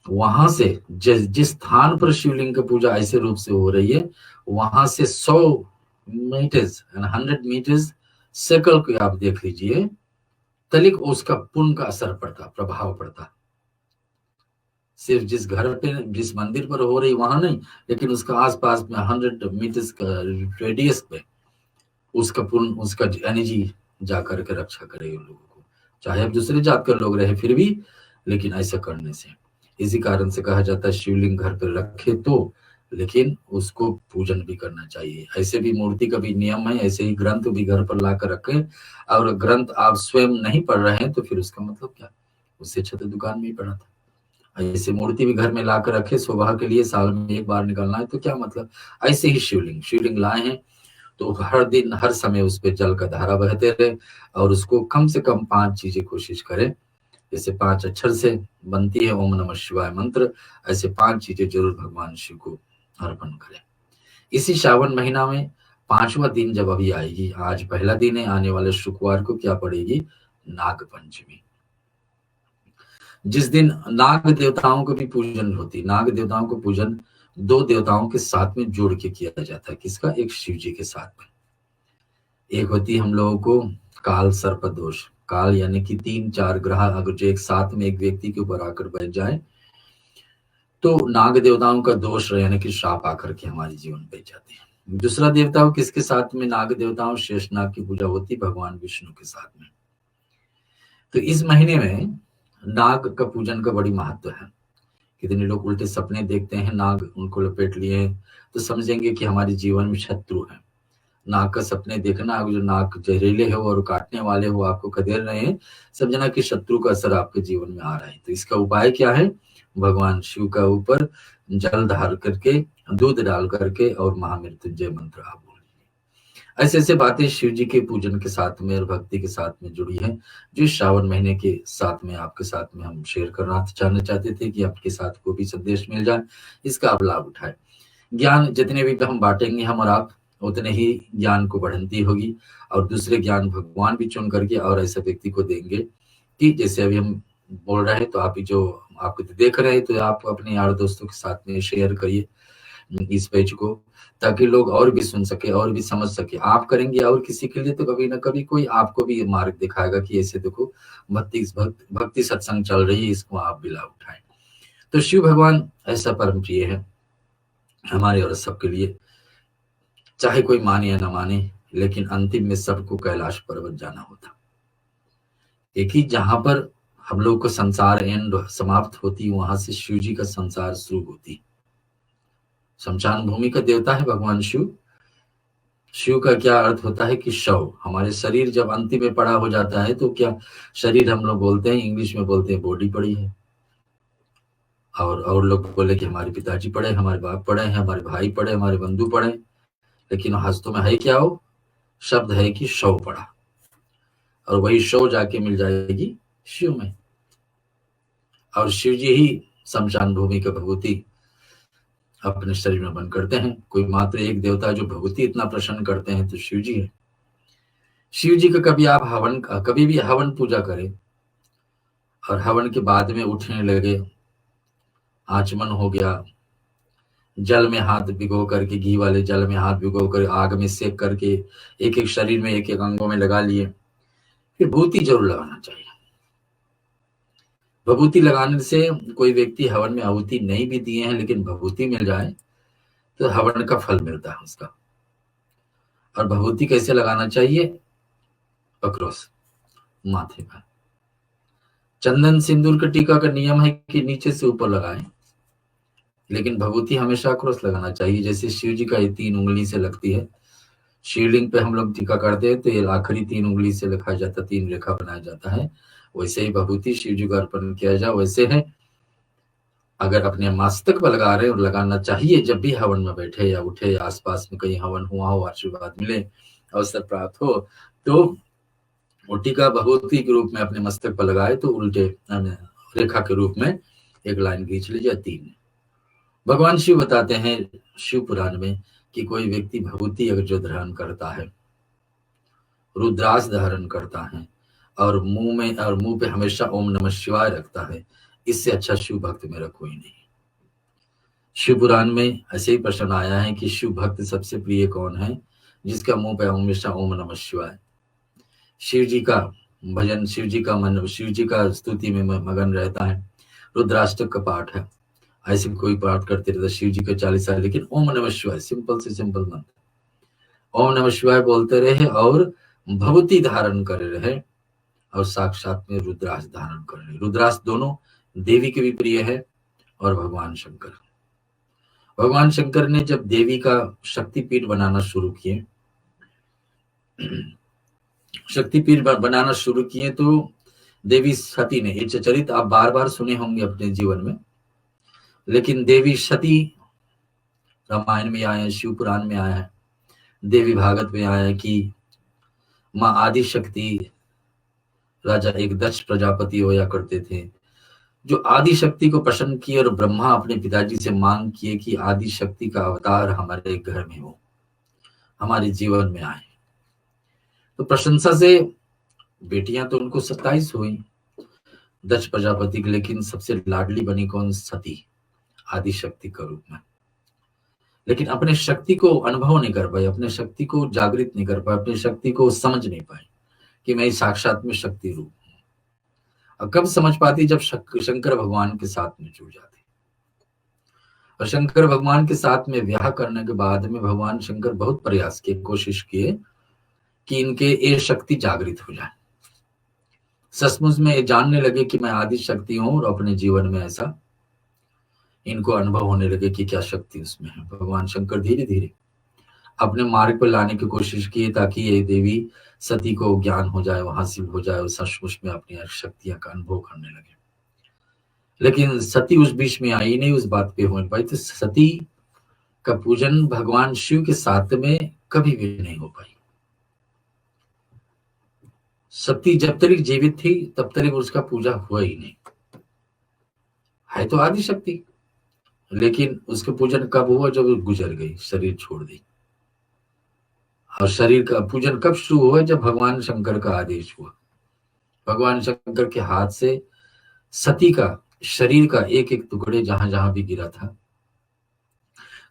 वहां से जिस स्थान पर शिवलिंग की पूजा ऐसे रूप से हो रही है, वहां से 100 मीटर्स 100 मीटर्स सर्कल को आप देख लीजिए, तलिक उसका पुण्य का असर पड़ता, प्रभाव पड़ता। सिर्फ जिस घर पे, जिस मंदिर पर हो रही वहां नहीं, लेकिन उसका आसपास में 100 मीटर्स का रेडियस पे उसका पुण्य, उसका एनर्जी जाकर के रक्षा करेगी लोगों को, चाहे अब दूसरे जात के लोग रहे फिर भी, लेकिन ऐसा करने से, इसी कारण से कहा जाता है शिवलिंग घर पर रखे तो, लेकिन उसको पूजन भी करना चाहिए। ऐसे भी मूर्ति का भी नियम है, ऐसे ही ग्रंथ भी घर पर ला कर रखें, और ग्रंथ आप स्वयं नहीं पढ़ रहे हैं तो फिर उसका मतलब क्या, उससे अच्छा तो दुकान में ही पढ़ा था। ऐसे मूर्ति भी घर में ला कर रखे, शोभा के लिए, साल में एक बार निकलना है तो क्या मतलब। ऐसे ही शिवलिंग लाए हैं तो हर दिन हर समय उस पर जल का धारा बहते रहे, और उसको कम से कम 5 चीजें कोशिश करें। जैसे 5 अक्षर से बनती है ओम नमः शिवाय मंत्र, ऐसे 5 चीजें जरूर भगवान शिव को अर्पण करें। इसी श्रावण महीना में 5वां दिन जब अभी आएगी, आज पहला दिन है, आने वाले शुक्रवार को क्या पड़ेगी, नाग पंचमी, जिस दिन नाग देवताओं को भी पूजन होती। नाग देवताओं को पूजन 2 देवताओं के साथ में जोड़ के किया जाता है। किसका, एक शिव जी के साथ में। एक होती हम लोगों को काल सर्प दोष, काल यानी कि 3-4 ग्रह अगर जो एक साथ में एक व्यक्ति के ऊपर आकर बैठ जाए तो नाग देवताओं का दोष यानी कि श्राप आकर के हमारे जीवन पे जाते हैं। दूसरा देवताओं किसके साथ में, नाग देवताओं शेषनाग की पूजा होती भगवान विष्णु के साथ में। तो इस महीने में नाग का पूजन का बड़ी महत्व है। कितने लोग उल्टे सपने देखते हैं, नाग उनको लपेट लिए, तो समझेंगे कि हमारे जीवन में शत्रु है। नाग का सपने देखना, जो नाग जहरीले हो और काटने वाले हो, आपको खदेड़ रहे हैं, समझना कि शत्रु का असर आपके जीवन में आ रहा है। तो इसका उपाय क्या है, भगवान शिव का ऊपर जल धार करके, दूध डाल करके और महामृत्युंजय मंत्र आप बोलिए। ऐसे ऐसे बातें शिव जी के पूजन के साथ में और भक्ति के साथ में जुड़ी है, जो श्रावण महीने के साथ में आपके साथ में हम शेयर करना चाहते थे कि आपके साथ को भी संदेश मिल जाए, इसका आप लाभ उठाए। ज्ञान जितने भी हम बांटेंगे हम और आप, उतने ही ज्ञान को बढ़ती होगी, और दूसरे ज्ञान भगवान भी चुन करके और ऐसे व्यक्ति को देंगे कि जैसे अभी हम बोल रहे हैं, तो आप जो आपको देख रहे हैं तो आप अपने यार दोस्तों के साथ में शेयर करिए इस पेज को, ताकि लोग और भी सुन सके और भी समझ सके। आप करेंगे और किसी के लिए तो कभी ना कभी कोई आपको भी मार्ग दिखाएगा कि ऐसे देखो भक्ति सत्संग चल रही है, इसको आप भी लाभ उठाएं। तो शिव भगवान ऐसा परम प्रिय है हमारे और सबके लिए, चाहे कोई माने या न माने, लेकिन अंतिम में सबको कैलाश पर्वत जाना होता। एक ही जहां पर हम लोग को संसार एंड समाप्त होती, वहां से शिव जी का संसार शुरू होती। शमशान भूमि का देवता है भगवान शिव। शिव का क्या अर्थ होता है कि शव, हमारे शरीर जब अंतिम में पड़ा हो जाता है तो क्या शरीर हम लोग बोलते हैं, इंग्लिश में बोलते हैं बॉडी पड़ी है, और लोग बोले कि हमारे पिताजी पड़े, हमारे बाप पड़े हैं, हमारे भाई पड़े, हमारे बंधु पड़े, लेकिन हस्तों में है क्या, हो शब्द है कि शव पड़ा, और वही शव जाके मिल जाएगी शिव में। और शिव जी ही शमशान भूमि का भभूति अपने शरीर में बन करते हैं। कोई मात्र एक देवता जो भभूति इतना प्रसन्न करते हैं तो शिव जी है। शिव जी का कभी भी हवन पूजा करें, और हवन के बाद में उठने लगे, आचमन हो गया, जल में हाथ भिगो करके, घी वाले जल में हाथ भिगो कर आग में सेक करके एक एक शरीर में एक एक अंगों में लगा लिए, फिर भूति जरूर लगाना चाहिए। भभूति लगाने से कोई व्यक्ति हवन में आहुति नहीं भी दिए हैं, लेकिन भभूति मिल जाए तो हवन का फल मिलता है उसका। और भभूति कैसे लगाना चाहिए, अक्रॉस माथे पर। चंदन सिंदूर का टीका का नियम है कि नीचे से ऊपर लगाएं, लेकिन भभूति हमेशा अक्रॉस लगाना चाहिए। जैसे शिव जी का ये 3 उंगली से लगती है, शिवलिंग पे हम लोग टीका करते हैं तो ये आखिरी 3 उंगली से लिखा जाता, 3 रेखा बनाया जाता है। वैसे ही भभूति शिव जी को अर्पण किया जाए। वैसे है, अगर अपने मस्तक पर लगा रहे और लगाना चाहिए, जब भी हवन में बैठे या उठे, आसपास में कहीं हवन हुआ हो, आशीर्वाद मिले, अवसर प्राप्त हो, तो वो टीका भगवती के रूप में अपने मस्तक पर लगाए तो उल्टे रेखा के रूप में एक लाइन खींच लीजिए 3। भगवान शिव बताते हैं शिव पुराण में कि कोई व्यक्ति भगवती अगर जो धारण करता है, रुद्राक्ष धारण करता है और मुंह पे हमेशा ओम नमः शिवाय रखता है, इससे अच्छा शिव भक्त मेरा कोई नहीं। शिव पुराण में ऐसे ही प्रश्न आया है कि शिव भक्त सबसे प्रिय कौन है, जिसका मुंह पे हमेशा ओम नमः शिवाय, शिव जी का भजन, शिव जी का मन, शिव जी का स्तुति में मगन रहता है। रुद्राष्टक का पाठ है, ऐसे कोई पाठ करते रहता शिव जी का 40 साल, लेकिन ओम नमः शिवाय सिंपल से सिंपल मंत्र, ओम नमः शिवाय बोलते रहे और भगवती धारण करे रहे और साक्षात में रुद्राक्ष धारण कर रहे। रुद्राक्ष दोनों देवी के भी प्रिय है और भगवान शंकर ने जब देवी का शक्तिपीठ बनाना शुरू किए तो देवी सती ने, ये चरित्र आप बार बार सुने होंगे अपने जीवन में, लेकिन देवी सती रामायण में आया है, शिव पुराण में आया है, देवी भागवत में आया है कि माँ आदि शक्ति, राजा एक दक्ष प्रजापति होया करते थे, जो आदि शक्ति को प्रसन्न किए और ब्रह्मा अपने पिताजी से मांग किए कि आदि शक्ति का अवतार हमारे घर में हो, हमारे जीवन में आए। तो प्रशंसा से बेटियां तो उनको 27 हुई दक्ष प्रजापति की, लेकिन सबसे लाडली बनी कौन? सती, आदि शक्ति का रूप में। लेकिन अपने शक्ति को अनुभव नहीं कर पाए, अपने शक्ति को जागृत नहीं कर पाए, अपनी शक्ति को समझ नहीं पाए कि मैं साक्षात में शक्ति रूप हूं। अब कब समझ पाती? जब शंकर भगवान के साथ में जुड़ जाती। और शंकर भगवान के साथ में विवाह करने के बाद में भगवान शंकर बहुत प्रयास किए, कोशिश किए कि इनके ये शक्ति जागृत हो जाए, सचमुच में ये जानने लगे कि मैं आदि शक्ति हूं और अपने जीवन में ऐसा इनको अनुभव होने लगे कि क्या शक्ति उसमें है। भगवान शंकर धीरे धीरे अपने मार्ग पर लाने की कोशिश की ताकि ये देवी सती को ज्ञान हो जाए, वो हासिल हो जाए, सचमुच में अपनी शक्तियां का अनुभव करने लगे। लेकिन सती उस बीच में आई नहीं, उस बात पे हो पाई। तो सती का पूजन भगवान शिव के साथ में कभी भी नहीं हो पाई। सती जब तक जीवित थी तब तक उसका पूजा हुआ ही नहीं, है तो आदि शक्ति, लेकिन उसका पूजन कब हुआ? जब वो गुजर गई, शरीर छोड़ दी। और शरीर का पूजन कब शुरू हुआ? जब भगवान शंकर का आदेश हुआ। भगवान शंकर के हाथ से सती का शरीर का एक एक टुकड़े जहां जहां भी गिरा था,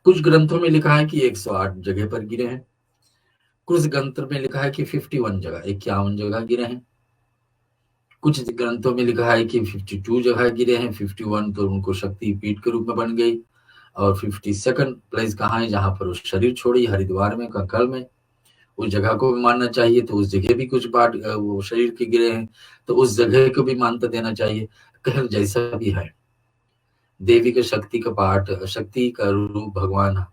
कुछ ग्रंथों में लिखा है कि 108 जगह पर गिरे हैं, कुछ ग्रंथों में लिखा है कि 51 जगह, 51 जगह गिरे हैं, कुछ ग्रंथों में लिखा है कि 52 जगह गिरे हैं। 51 तो उनको शक्ति पीठ के रूप में बन गई, और 52nd प्लेस कहाँ है? जहां पर उस शरीर छोड़ी, हरिद्वार में, कंकल में। उस जगह को भी मानना चाहिए, तो उस जगह भी कुछ पार्ट वो शरीर के गिरे हैं, तो उस जगह को भी मान्यता देना चाहिए। कहीं जैसा भी है, देवी के शक्ति का पाठ, शक्ति का रूप भगवान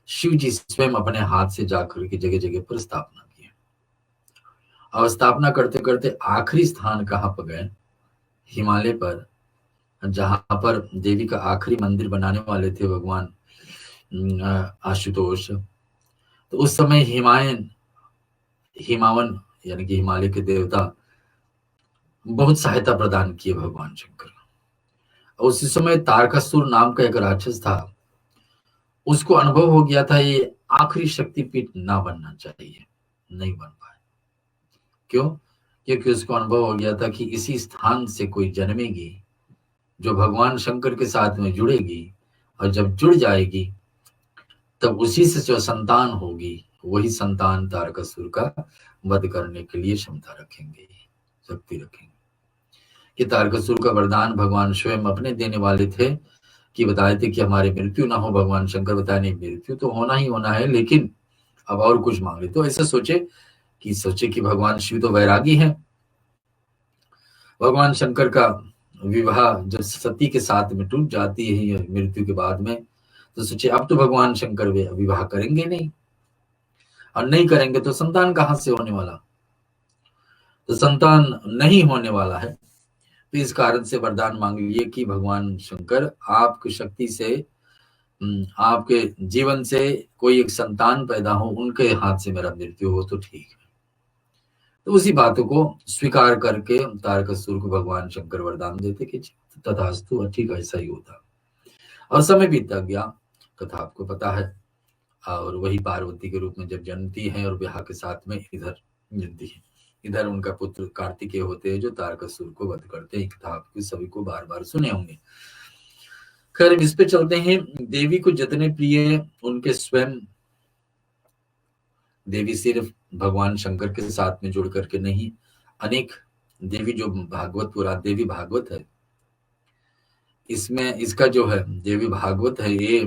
शिव जी स्वयं अपने हाथ से जाकर के जगह जगह पर स्थापना की। और स्थापना करते करते आखिरी स्थान कहाँ पर गए? हिमालय पर, जहां पर देवी का आखिरी मंदिर बनाने वाले थे भगवान आशुतोष। तो उस समय हिमावन यानी कि हिमालय के देवता बहुत सहायता प्रदान किए भगवान शंकर। उसी समय तारकासुर नाम का एक राक्षस था, उसको अनुभव हो गया था ये आखिरी शक्तिपीठ ना बनना चाहिए, नहीं बन पाए। क्यों? क्योंकि उसको अनुभव हो गया था कि इसी स्थान से कोई जन्मेगी जो भगवान शंकर के साथ में जुड़ेगी, और जब जुड़ जाएगी तब उसी से जो संतान होगी, वही संतान तारकासुर का वध करने के लिए क्षमता रखेंगे, शक्ति रखेंगे। कि तारकासुर का वरदान भगवान स्वयं अपने देने वाले थे, कि बताए थे कि हमारी मृत्यु ना हो। भगवान शंकर बताए नहीं, मृत्यु तो होना ही होना है, लेकिन अब और कुछ मांग ले। तो ऐसे सोचे कि भगवान शिव तो वैरागी हैं। भगवान शंकर का विवाह जब सती के साथ में टूट जाती है मृत्यु के बाद में, तो सोचे अब तो भगवान शंकर विवाह करेंगे नहीं, और नहीं करेंगे तो संतान कहां से होने वाला? तो संतान नहीं होने वाला है, तो इस कारण से वरदान मांग लिए कि भगवान शंकर आपकी शक्ति से, आपके जीवन से कोई एक संतान पैदा हो, उनके हाथ से मेरा मृत्यु हो तो ठीक है। तो उसी बातों को स्वीकार करके तारकासुर को भगवान शंकर वरदान देते कि तथास्तु, ठीक ऐसा ही होता। और समय बीतता गया, कथा आपको पता है। और वही पार्वती के रूप में जब जन्मती है और विवाह के साथ में इधर जन्मती है, इधर उनका पुत्र कार्तिकेय होते हैं जो तारकासुर को वध करते हैं। कथा आपको सभी को बार बार सुने होंगे। खैर इस पे चलते हैं। देवी को जितने प्रिय उनके स्वयं, देवी सिर्फ भगवान शंकर के साथ में जुड़ करके नहीं, अनेक देवी जो भागवत पुराण देवी भागवत है, इसमें इसका जो है देवी भागवत है, ये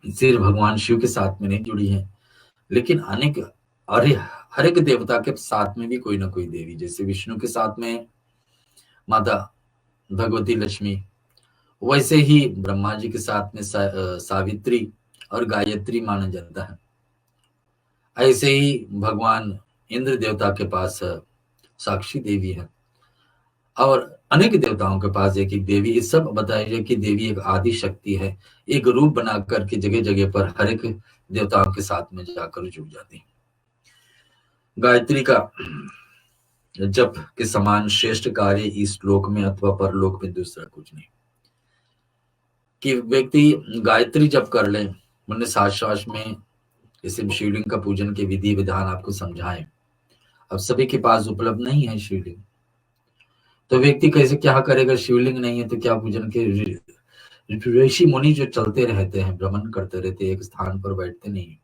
सिर्फ भगवान शिव के साथ में नहीं जुड़ी है, लेकिन अनेक हर एक देवता के साथ में भी कोई ना कोई देवी, जैसे विष्णु के साथ में माता भगवती लक्ष्मी, वैसे ही ब्रह्मा जी के साथ में सावित्री और गायत्री माना जाता है। ऐसे ही भगवान इंद्र देवता के पास साक्षी देवी है और अनेक देवताओं के पास एक एक देवी। इस सब बताया कि देवी एक आदि शक्ति है, एक रूप बना करके जगह जगह पर हर एक देवताओं के साथ में जाकर जुड़ जाती है। गायत्री का जप के समान श्रेष्ठ कार्य इस लोक में अथवा परलोक में दूसरा कुछ नहीं। कि व्यक्ति गायत्री जप कर ले, मैंने साथ में इसे शिवलिंग का पूजन के विधि विधान आपको समझाए। अब सभी के पास उपलब्ध नहीं है शिवलिंग, तो व्यक्ति कैसे क्या करेगा? शिवलिंग नहीं है तो क्या पूजन के ऋषि मुनि जो चलते रहते हैं, भ्रमण करते रहते हैं, एक स्थान पर बैठते नहीं,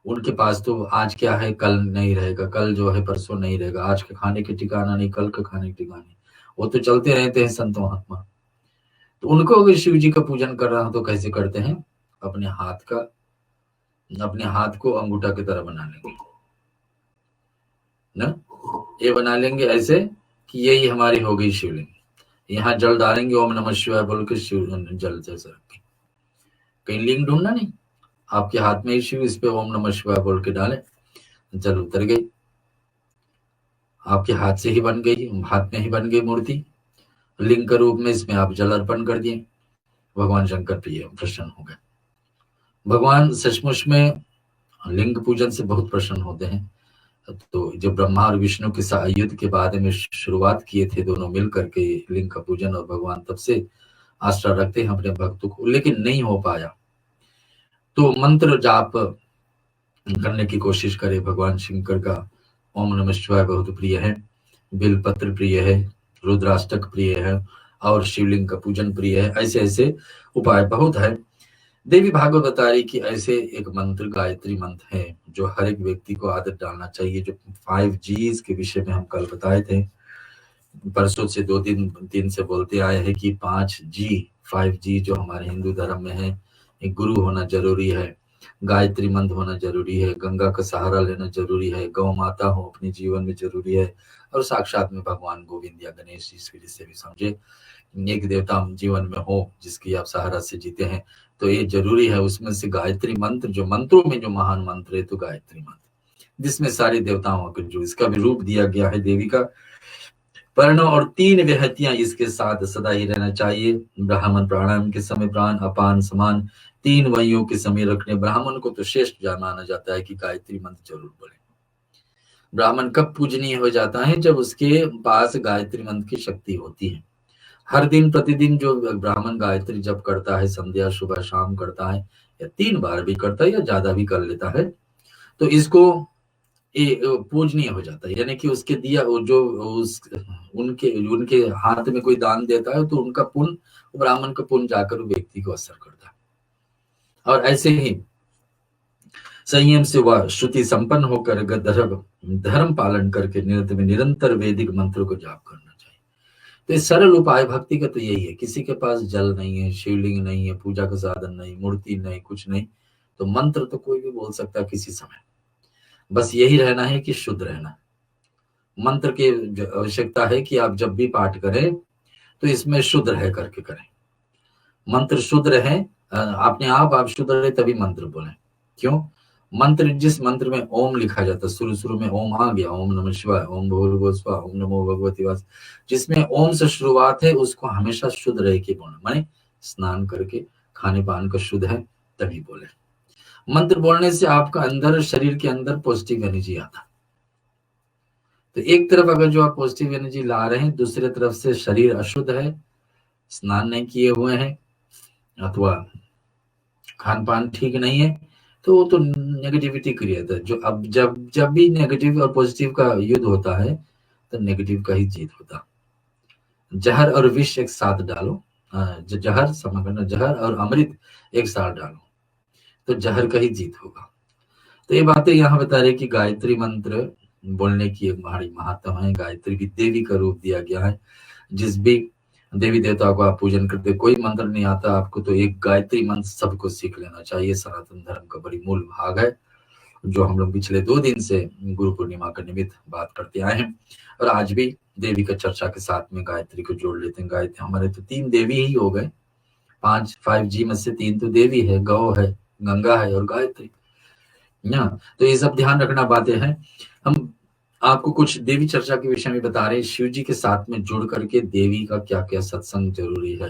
उनके पास तो आज क्या है कल नहीं रहेगा, कल जो है परसों नहीं रहेगा, आज के खाने के ठिकाना नहीं, कल के खाने के ठिकाने, वो तो चलते रहते हैं संत महात्मा। तो उनको अगर शिव जी का पूजन कर रहा हो तो कैसे करते हैं? अपने हाथ को अंगूठा की तरह बना लेंगे ना, ये बना लेंगे ऐसे कि यही हमारी हो गई शिवलिंग। यहाँ जल डालेंगे, ओम नमः शिवाय बोल के शिव जल जैसे रख के, कहीं लिंग ढूंढना नहीं, आपके हाथ में ही शिव, इस पे ओम नमः शिवाय बोल के डाले, जल उतर गई, आपके हाथ से ही बन गई, हाथ में ही बन गई मूर्ति लिंग के रूप में। इसमें आप जल अर्पण कर दिए, भगवान शंकर प्रिय प्रसन्न हो गए। भगवान सचमुच में लिंग पूजन से बहुत प्रसन्न होते हैं। तो जब ब्रह्मा और विष्णु के साथ युद्ध के बाद में शुरुआत किए थे दोनों मिल करके लिंग का पूजन, और भगवान तब से आस्था रखते हैं अपने भक्तों को, लेकिन नहीं हो पाया। तो मंत्र जाप करने की कोशिश करे। भगवान शंकर का ओम नमः शिवाय बहुत प्रिय है, बिलपत्र प्रिय है, रुद्राष्टक प्रिय है और शिवलिंग का पूजन प्रिय है। ऐसे ऐसे उपाय बहुत है। देवी भागवत बता रही कि ऐसे एक मंत्र गायत्री मंत्र है जो हर एक व्यक्ति को आदत डालना चाहिए। जो 5Gs के विषय में हम कल बताए थे, परसों से 2 दिन से बोलते आए हैं कि 5G जो हमारे हिंदू धर्म में है, एक गुरु होना जरूरी है, गायत्री मंत्र होना जरूरी है, गंगा का सहारा लेना जरूरी है, गौ माता हो अपने जीवन में जरूरी है, और साक्षात में भगवान गोविंद या गणेश जी से भी समझे एक देवता जीवन में हो जिसकी आप सहारा से जीते हैं, तो ये जरूरी है। उसमें से गायत्री मंत्र, जो मंत्रों में जो महान मंत्र है तो गायत्री मंत्र, जिसमें सारे देवताओं के जो इसका भी रूप दिया गया है देवी का। पर्ण और 3 विभूतियां इसके साथ सदा ही रहना चाहिए। ब्राह्मण प्राणायाम के समय प्राण अपान समान 3 वायुओं के समय रखने। ब्राह्मण को तो श्रेष्ठ माना जाता है कि गायत्री मंत्र जरूर बोले। ब्राह्मण कब पूजनीय हो जाता है? जब उसके पास गायत्री मंत्र की शक्ति होती है। हर दिन प्रतिदिन जो ब्राह्मण गायत्री जप करता है, संध्या सुबह शाम करता है, या 3 बार भी करता है या ज्यादा भी कर लेता है, तो इसको पूजनीय हो जाता है। यानी कि उसके दिया जो उनके हाथ में कोई दान देता है तो उनका पुण्य, ब्राह्मण का पुण्य जाकर व्यक्ति को असर करता है। और ऐसे ही संयम से वह श्रुति संपन्न होकर धर्म पालन करके निरंतर वैदिक मंत्रों को जाप करना चाहिए। तो इस सरल उपाय भक्ति का तो यही है। किसी के पास जल नहीं है, शिवलिंग नहीं है, पूजा का साधन नहीं, मूर्ति नहीं, कुछ नहीं, तो मंत्र तो कोई भी बोल सकता है किसी समय। बस यही रहना है कि शुद्ध रहना। मंत्र की आवश्यकता है कि आप जब भी पाठ करें तो इसमें शुद्ध रह करके करें। मंत्र शुद्ध रहे, अपने आप शुद्ध रहे तभी मंत्र बोलें। क्यों? मंत्र, जिस मंत्र में ओम लिखा जाता है, शुरू में ओम आ गया, ओम नमः शिवाय, ओम भूर्भुवः स्वः, ओम नमो भगवते वास, जिसमें ओम से शुरुआत है उसको हमेशा शुद्ध रह के बोलना। माने स्नान करके खाने पान का शुद्ध है तभी बोले। मंत्र बोलने से आपका अंदर, शरीर के अंदर पॉजिटिव एनर्जी आता। तो एक तरफ अगर जो आप पॉजिटिव एनर्जी ला रहे हैं, दूसरी तरफ से शरीर अशुद्ध है, स्नान नहीं किए हुए हैं अथवा खान पान ठीक नहीं है, तो वो तो नेगेटिविटी क्रिएट है। जो अब जब भी नेगेटिव और पॉजिटिव का युद्ध होता है तो नेगेटिव का ही जीत होता। जहर और विष एक साथ डालो, जहर और अमृत एक साथ डालो तो जहर का ही जीत होगा। तो ये बातें यहाँ बता रहे कि गायत्री मंत्र बोलने की एक बड़ी महत्व है। गायत्री भी देवी का रूप दिया गया है। जिस भी देवी देवता को आप पूजन करते, कोई मंत्र नहीं आता आपको तो एक गायत्री मंत्र सबको सीख लेना चाहिए। सनातन धर्म का बड़ी मूल भाग है, जो हम लोग पिछले 2 दिन से गुरु पूर्णिमा का निमित्त बात करते आए हैं, और आज भी देवी का चर्चा के साथ में गायत्री को जोड़ लेते हैं। गायत्री हमारे तो 3 देवी ही हो गए, 5G में से 3 तो देवी है, गौ है, गंगा है और गायत्री ना। तो ये सब ध्यान रखना बातें हैं। हम आपको कुछ देवी चर्चा के विषय में बता रहे हैं। शिव जी के साथ में जुड़ करके देवी का क्या क्या सत्संग जरूरी है।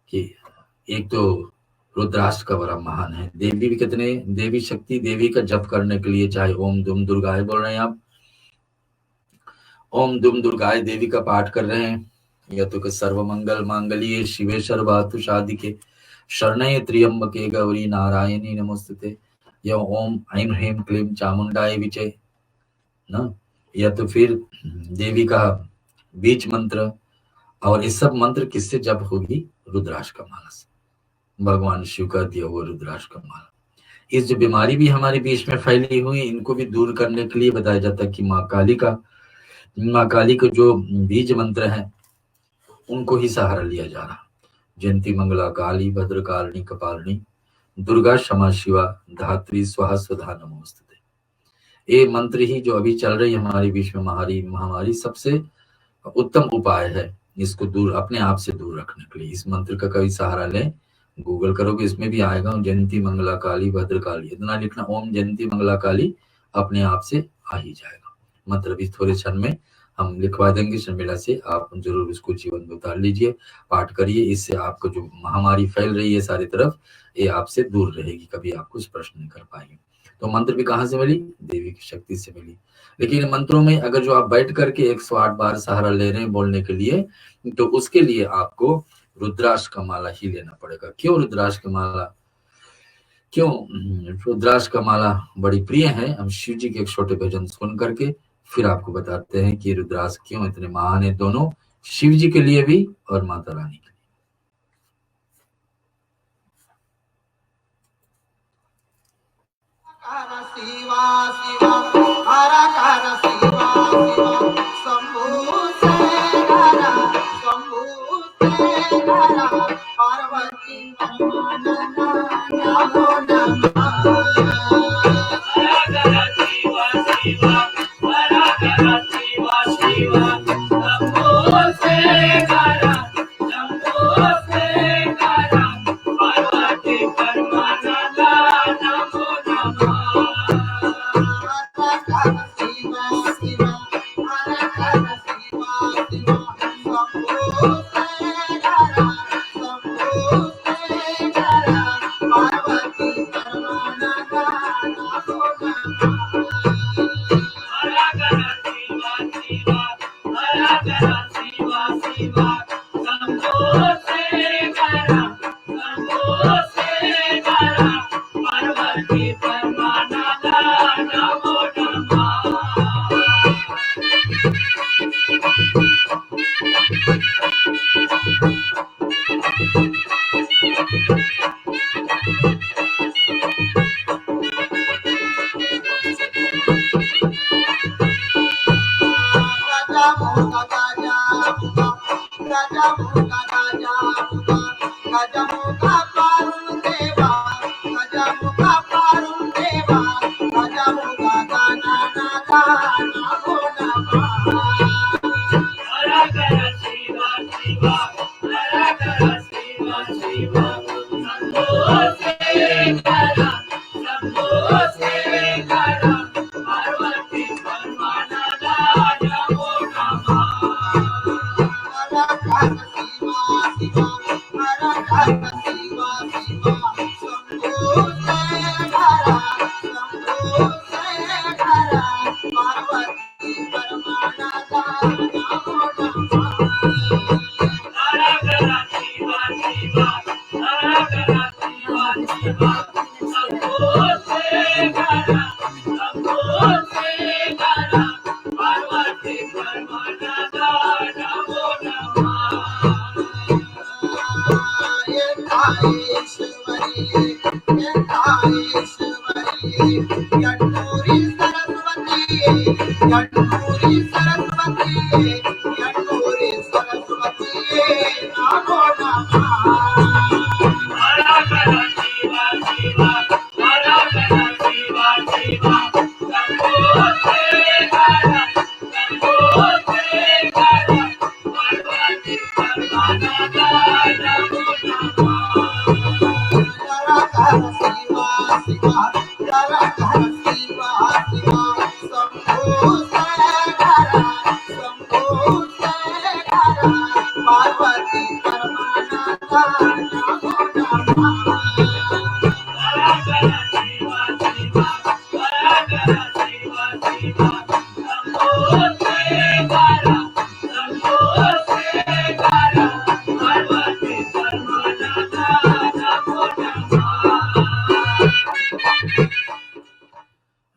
कि एक तो रुद्राष्ट्र का बड़ा महान है। देवी भी कितने, देवी शक्ति, देवी का जप करने के लिए चाहे ओम दुम दुर्गाय बोल रहे हैं आप, ओम दुम दुर्गाय देवी का पाठ कर रहे हैं, या तो सर्व मंगल मांगल्ये शिवे सर्वार्थ साधिके शरण्ये त्र्यंबके गौरी नारायणी नमोस्तुते, या ओम ऐं ह्रीं क्लीं चामुंडाय विचे ना, या तो फिर देवी का बीज मंत्र। और ये सब मंत्र किससे जप होगी? रुद्राक्ष का माला से, भगवान शिव का दिया हुआ रुद्राक्ष का माला। इस जो बीमारी भी हमारे बीच में फैली हुई, इनको भी दूर करने के लिए बताया जाता है कि माँ काली का जो बीज मंत्र है उनको ही सहारा लिया जा रहा। जयंती मंगला काली भद्रकालिनी कपालिनी दुर्गा क्षमा शिवा धात्री स्वाहा स्वधा नमोस्तुते। ये मंत्र ही जो अभी चल रही है हमारे बीच में महामारी, सबसे उत्तम उपाय है इसको दूर, अपने आप से दूर रखने के लिए। इस मंत्र का कभी सहारा लें, गूगल करोगे इसमें भी आएगा जयंती मंगला काली भद्रकाली, इतना लिखना ओम जयंती मंगला काली, अपने आप से आ ही जाएगा। मंत्र भी थोड़े क्षण में हम लिखवा देंगे शर्मिला से, आप जरूर इसको जीवन में उतार लीजिए, पाठ करिए। इससे आपको जो महामारी फैल रही है सारी तरफ, ये आपसे दूर रहेगी, कभी आपको स्पर्श नहीं कर पाएंगे। तो मंत्र भी कहाँ से मिली? देवी की शक्ति से मिली। लेकिन मंत्रों में अगर जो आप बैठ करके 108 बार सहारा ले रहे हैं बोलने के लिए, तो उसके लिए आपको रुद्राक्ष का माला ही लेना पड़ेगा। क्यों रुद्राक्ष का माला? क्यों रुद्राक्ष का माला बड़ी प्रिय है? हम शिव जी के एक छोटे भजन सुन करके फिर आपको बताते हैं कि रुद्राक्ष क्यों इतने महान है, दोनों शिव जी के लिए भी और माता रानी के लिए। शिवा शिवा हर हर शिवा शिवा शंभु शेखर शंभु शेखर पार्वती परमानंद नमो नमः। हर हर शिवा शिवा हर हर शिवा शिवा शंभु शेखर शंभु शेखर पार्वती परमानंद नमो नमः। पार्वती पार्वती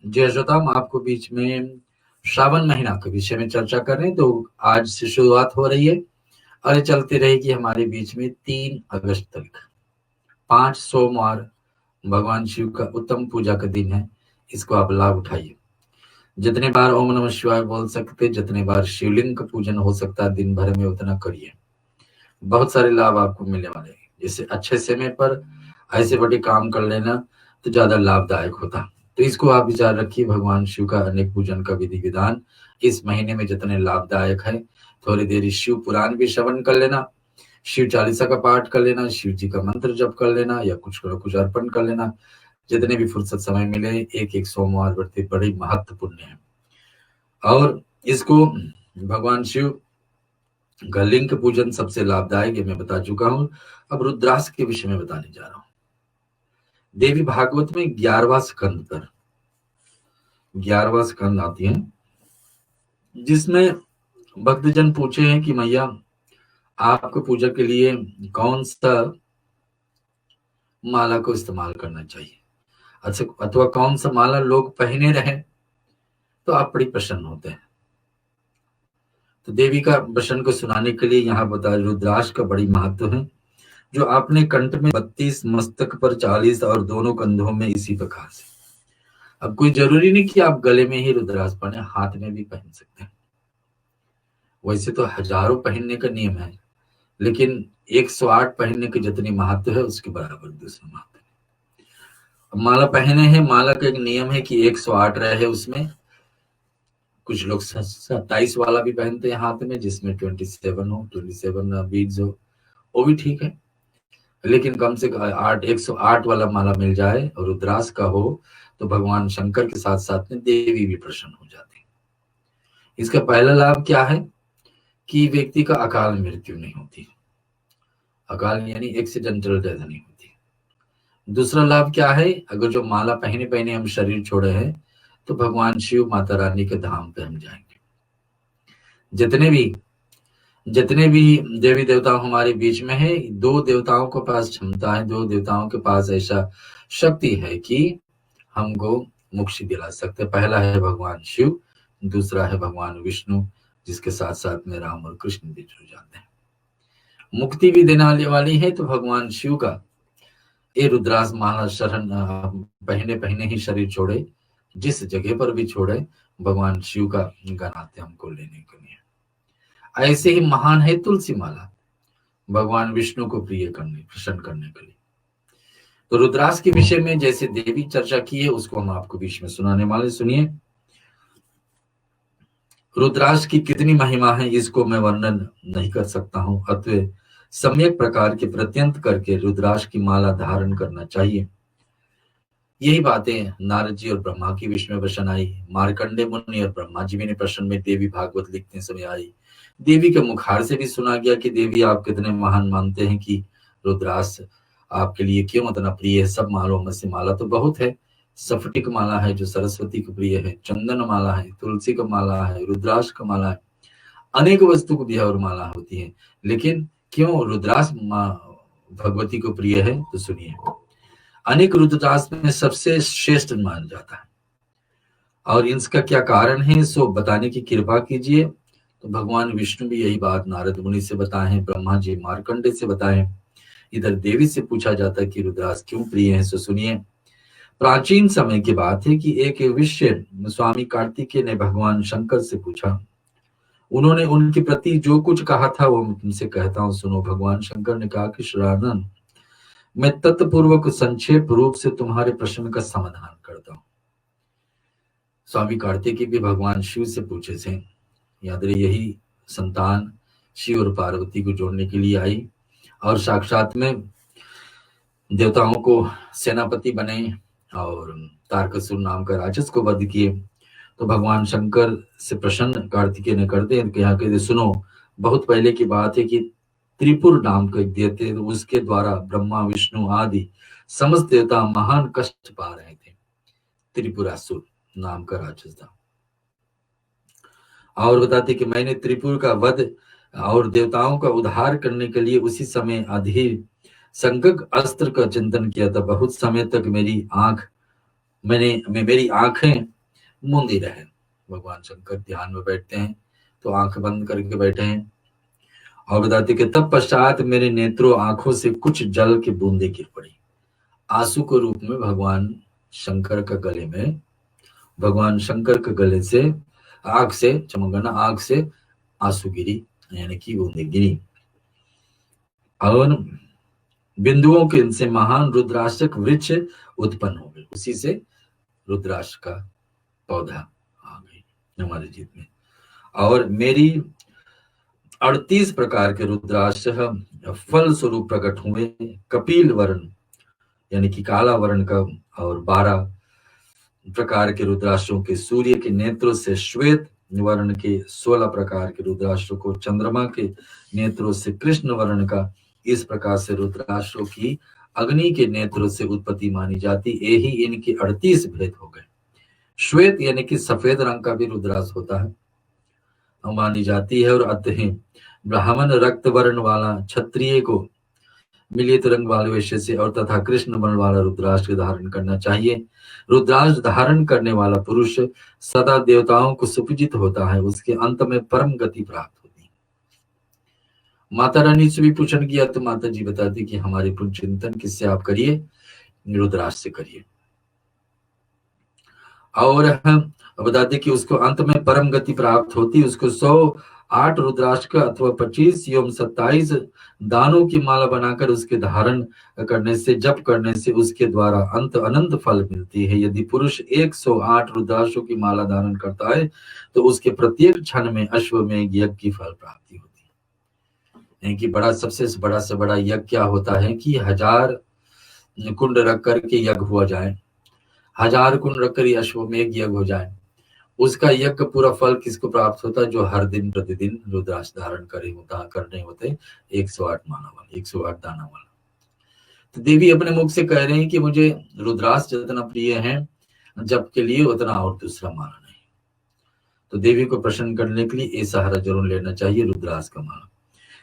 जी श्रोताओं, आपको बीच में श्रावण महीना के विषय में चर्चा कर रहे हैं। तो आज से शुरुआत हो रही है और ये चलती रहेगी हमारे बीच में 3 अगस्त तक। 5 सोमवार भगवान शिव का उत्तम पूजा का दिन है, इसको आप लाभ उठाइए। जितने बार ओम नमः शिवाय बोल सकते, जितने बार शिवलिंग का पूजन हो सकता है दिन भर में, उतना करिए। बहुत सारे लाभ आपको मिलने वाले हैं। जैसे अच्छे समय पर ऐसे बड़े काम कर लेना तो ज्यादा लाभदायक होता। तो इसको आप विचार रखिए। भगवान शिव का अनेक पूजन का विधि विधान इस महीने में जितने लाभदायक है, थोड़ी देर शिव पुराण भी श्रवण कर लेना, शिव चालीसा का पाठ कर लेना, शिव जी का मंत्र जप कर लेना या कुछ अर्पण कर लेना। जितने भी फुर्सत समय मिले, एक सोमवार व्रत बड़ी महत्वपूर्ण है। और इसको भगवान शिव का लिंग पूजन सबसे लाभदायक है, मैं बता चुका हूं। अब रुद्राक्ष के विषय में बताने जा रहा हूं। देवी भागवत में 11वां स्कंद आती है, जिसमें भक्तजन पूछे हैं कि मैया आपको पूजा के लिए कौन सा माला को इस्तेमाल करना चाहिए, अच्छा, अथवा कौन सा माला लोग पहने रहे तो आप बड़ी प्रसन्न होते हैं। तो देवी का प्रश्न को सुनाने के लिए यहाँ बता रुद्राक्ष का बड़ी महत्व है, जो आपने कंठ में 32, मस्तक पर 40 और दोनों कंधों में इसी प्रकार से। अब कोई जरूरी नहीं कि आप गले में ही रुद्राक्ष पहने, हाथ में भी पहन सकते हैं। वैसे तो हजारों पहनने का नियम है, लेकिन 108 पहनने की जितनी महत्व है उसके बराबर दूसरा महत्व है। माला पहने हैं, माला का एक नियम है कि 108 रहे उसमें। कुछ लोग 27 वाला भी पहनते हैं हाथ में, जिसमें 27 बीड्स हो, वो भी ठीक है, लेकिन कम से कम 108 वाला माला मिल जाए और रुद्राक्ष का हो तो भगवान शंकर के साथ साथ में देवी भी प्रसन्न हो जाती है। इसका पहला लाभ क्या है कि व्यक्ति का अकाल मृत्यु नहीं होती, अकाल यानी एक्सीडेंटल डेथ नहीं होती। दूसरा लाभ क्या है, अगर जो माला पहने हम शरीर छोड़े हैं तो भगवान शिव माता रानी के धाम पे हम जाएंगे। जितने भी देवी देवता हमारे बीच में है, 2 देवताओं के पास क्षमता है, 2 देवताओं के पास ऐसा शक्ति है कि हमको मुक्ति दिला सकते। पहला है भगवान शिव, दूसरा है भगवान विष्णु, जिसके साथ साथ में राम और कृष्ण भी जुड़ जाते हैं। मुक्ति भी देने वाली है तो भगवान शिव का ये रुद्राक्ष माला शरण पहने ही शरीर छोड़े, जिस जगह पर भी छोड़े, भगवान शिव का गनाते हमको लेने के लिए। ऐसे ही महान है तुलसी माला, भगवान विष्णु को प्रसन्न करने के लिए। तो रुद्राक्ष के विषय में जैसे देवी चर्चा की है, उसको हम आपको बीच में सुनाने वाले। सुनिए, रुद्राक्ष की कितनी महिमा है इसको मैं वर्णन नहीं कर सकता हूं, अतः सम्यक प्रकार के प्रत्यंत करके रुद्राक्ष की माला धारण करना चाहिए। यही बातें नारद जी और ब्रह्मा की विषय में प्रश्न आई, मार्कंडे मुनि और ब्रह्मा जी ने प्रश्न में देवी भागवत लिखते समय आई। देवी के मुखार से भी सुना गया कि देवी आप कितने महान मानते हैं कि रुद्राक्ष आपके लिए क्यों इतना प्रिय है। सब मालों में से माला तो बहुत है, स्फटिक माला है जो सरस्वती को प्रिय है, चंदन माला है, तुलसी का माला है, रुद्राक्ष का माला है, अनेक वस्तु को भी और माला होती है, लेकिन क्यों रुद्राक्ष भगवती को प्रिय है तो सुनिए। अनेक रुद्राक्ष में सबसे श्रेष्ठ मान जाता है और इसका क्या कारण है सो बताने की कृपा कीजिए। तो भगवान विष्णु भी यही बात नारद मुनि से बताए हैं, ब्रह्मा जी मार्कंडे से बताए। इधर देवी से पूछा जाता है कि रुद्राक्ष क्यों प्रिय है। सो सुनिए, प्राचीन समय की बात है कि एक विषय स्वामी कार्तिकेय ने भगवान शंकर से पूछा। उन्होंने उनके प्रति जो कुछ कहा था वो मैं तुमसे कहता हूँ, सुनो। भगवान शंकर ने कहा कि श्रीरानंद, मैं तत्पूर्वक संक्षेप रूप से तुम्हारे प्रश्न का समाधान करता हूँ। स्वामी कार्तिकेय भी भगवान शिव से पूछे थे। याद रहे, यही संतान शिव और पार्वती को जोड़ने के लिए आई और साक्षात में देवताओं को सेनापति बने और तारकासुर नाम का राक्षस को वध किए। तो भगवान शंकर से प्रसन्न कार्तिकेय ने कर दे यहाँ कहते, सुनो, बहुत पहले की बात है कि त्रिपुर नाम का एक देवते, उसके द्वारा ब्रह्मा विष्णु आदि समस्त देवता महान कष्ट पा रहे थे। त्रिपुरासुर नाम का राक्षस था। और बताते कि मैंने त्रिपुर का वध और देवताओं का उद्धार करने के लिए उसी समय अधीर संगक अस्त्र का चिंतन किया था। बहुत समय तक मेरी आंखें मूंदी रहे। भगवान शंकर ध्यान में बैठते हैं तो आंख बंद करके बैठे हैं और बताते कि तब पश्चात मेरे नेत्रों आंखों से कुछ जल की बूंदें गिर पड़ी। आंसू के रूप में भगवान शंकर के गले से आंख से आंसू गिरी, यानी कि बूंदें गिरी और बिंदुओं के इनसे महान रुद्राक्षक वृक्ष उत्पन्न हो गए। उसी से रुद्राक्ष का पौधा आ गई हमारे जीत में। और मेरी 38 प्रकार के रुद्राक्ष फल स्वरूप प्रकट हुए। कपिल वर्ण यानी कि काला वर्ण का और 12 प्रकार के रुद्राक्षों के सूर्य के नेत्रों से, श्वेत वर्ण के 16 प्रकार के रुद्राक्षों को चंद्रमा के नेत्रों से, कृष्ण वर्ण का इस प्रकार से रुद्राक्षों की अग्नि के नेत्रों से उत्पत्ति मानी जाती। यही इनके 38 भेद हो गए। श्वेत यानी कि सफेद रंग का भी रुद्राक्ष होता है मानी जाती है। और अतः ब्राह्मण रक्त वर्ण वाला, क्षत्रिय को मिलित रंग वाले वैश्य से और तथा कृष्ण वर्ण वाला रुद्राक्ष धारण करना चाहिए। रुद्राक्ष धारण करने वाला पुरुष सदा देवताओं को सुपूजित होता है। उसके अंत में परम गति प्राप्त होती है। माता रानी से भी पूछन किया तो माता जी बताती कि हमारे पुण्य चिंतन किससे आप करिए, रुद्राक्ष से करिए। और हम बताते कि उसको अंत में परम गति प्राप्त होती। उसको 108 रुद्राक्ष का अथवा 25 एवं 27 दानों की माला बनाकर उसके धारण करने से, जप करने से उसके द्वारा अनंत फल मिलती है। यदि पुरुष 108 रुद्राक्षों की माला धारण करता है तो उसके प्रत्येक क्षण में अश्वमेध यज्ञ की फल प्राप्ति होती है। यानी कि सबसे बड़ा से बड़ा यज्ञ क्या होता है कि 1000 कुंड रख करके यज्ञ हुआ जाए, 1000 कुंड रखकर अश्वमेध यज्ञ हो जाए। उसका यज्ञ का पूरा फल किसको प्राप्त होता है? जो हर दिन प्रतिदिन रुद्राक्ष धारण करने होते 108 माला वाला, 108 दाना वाला। तो देवी अपने मुख से कह रहे हैं कि मुझे रुद्राक्ष जितना प्रिय है जप के लिए उतना और दूसरा माला नहीं। तो देवी को प्रसन्न करने के लिए ये सहारा जरूर लेना चाहिए, रुद्राक्ष का माला।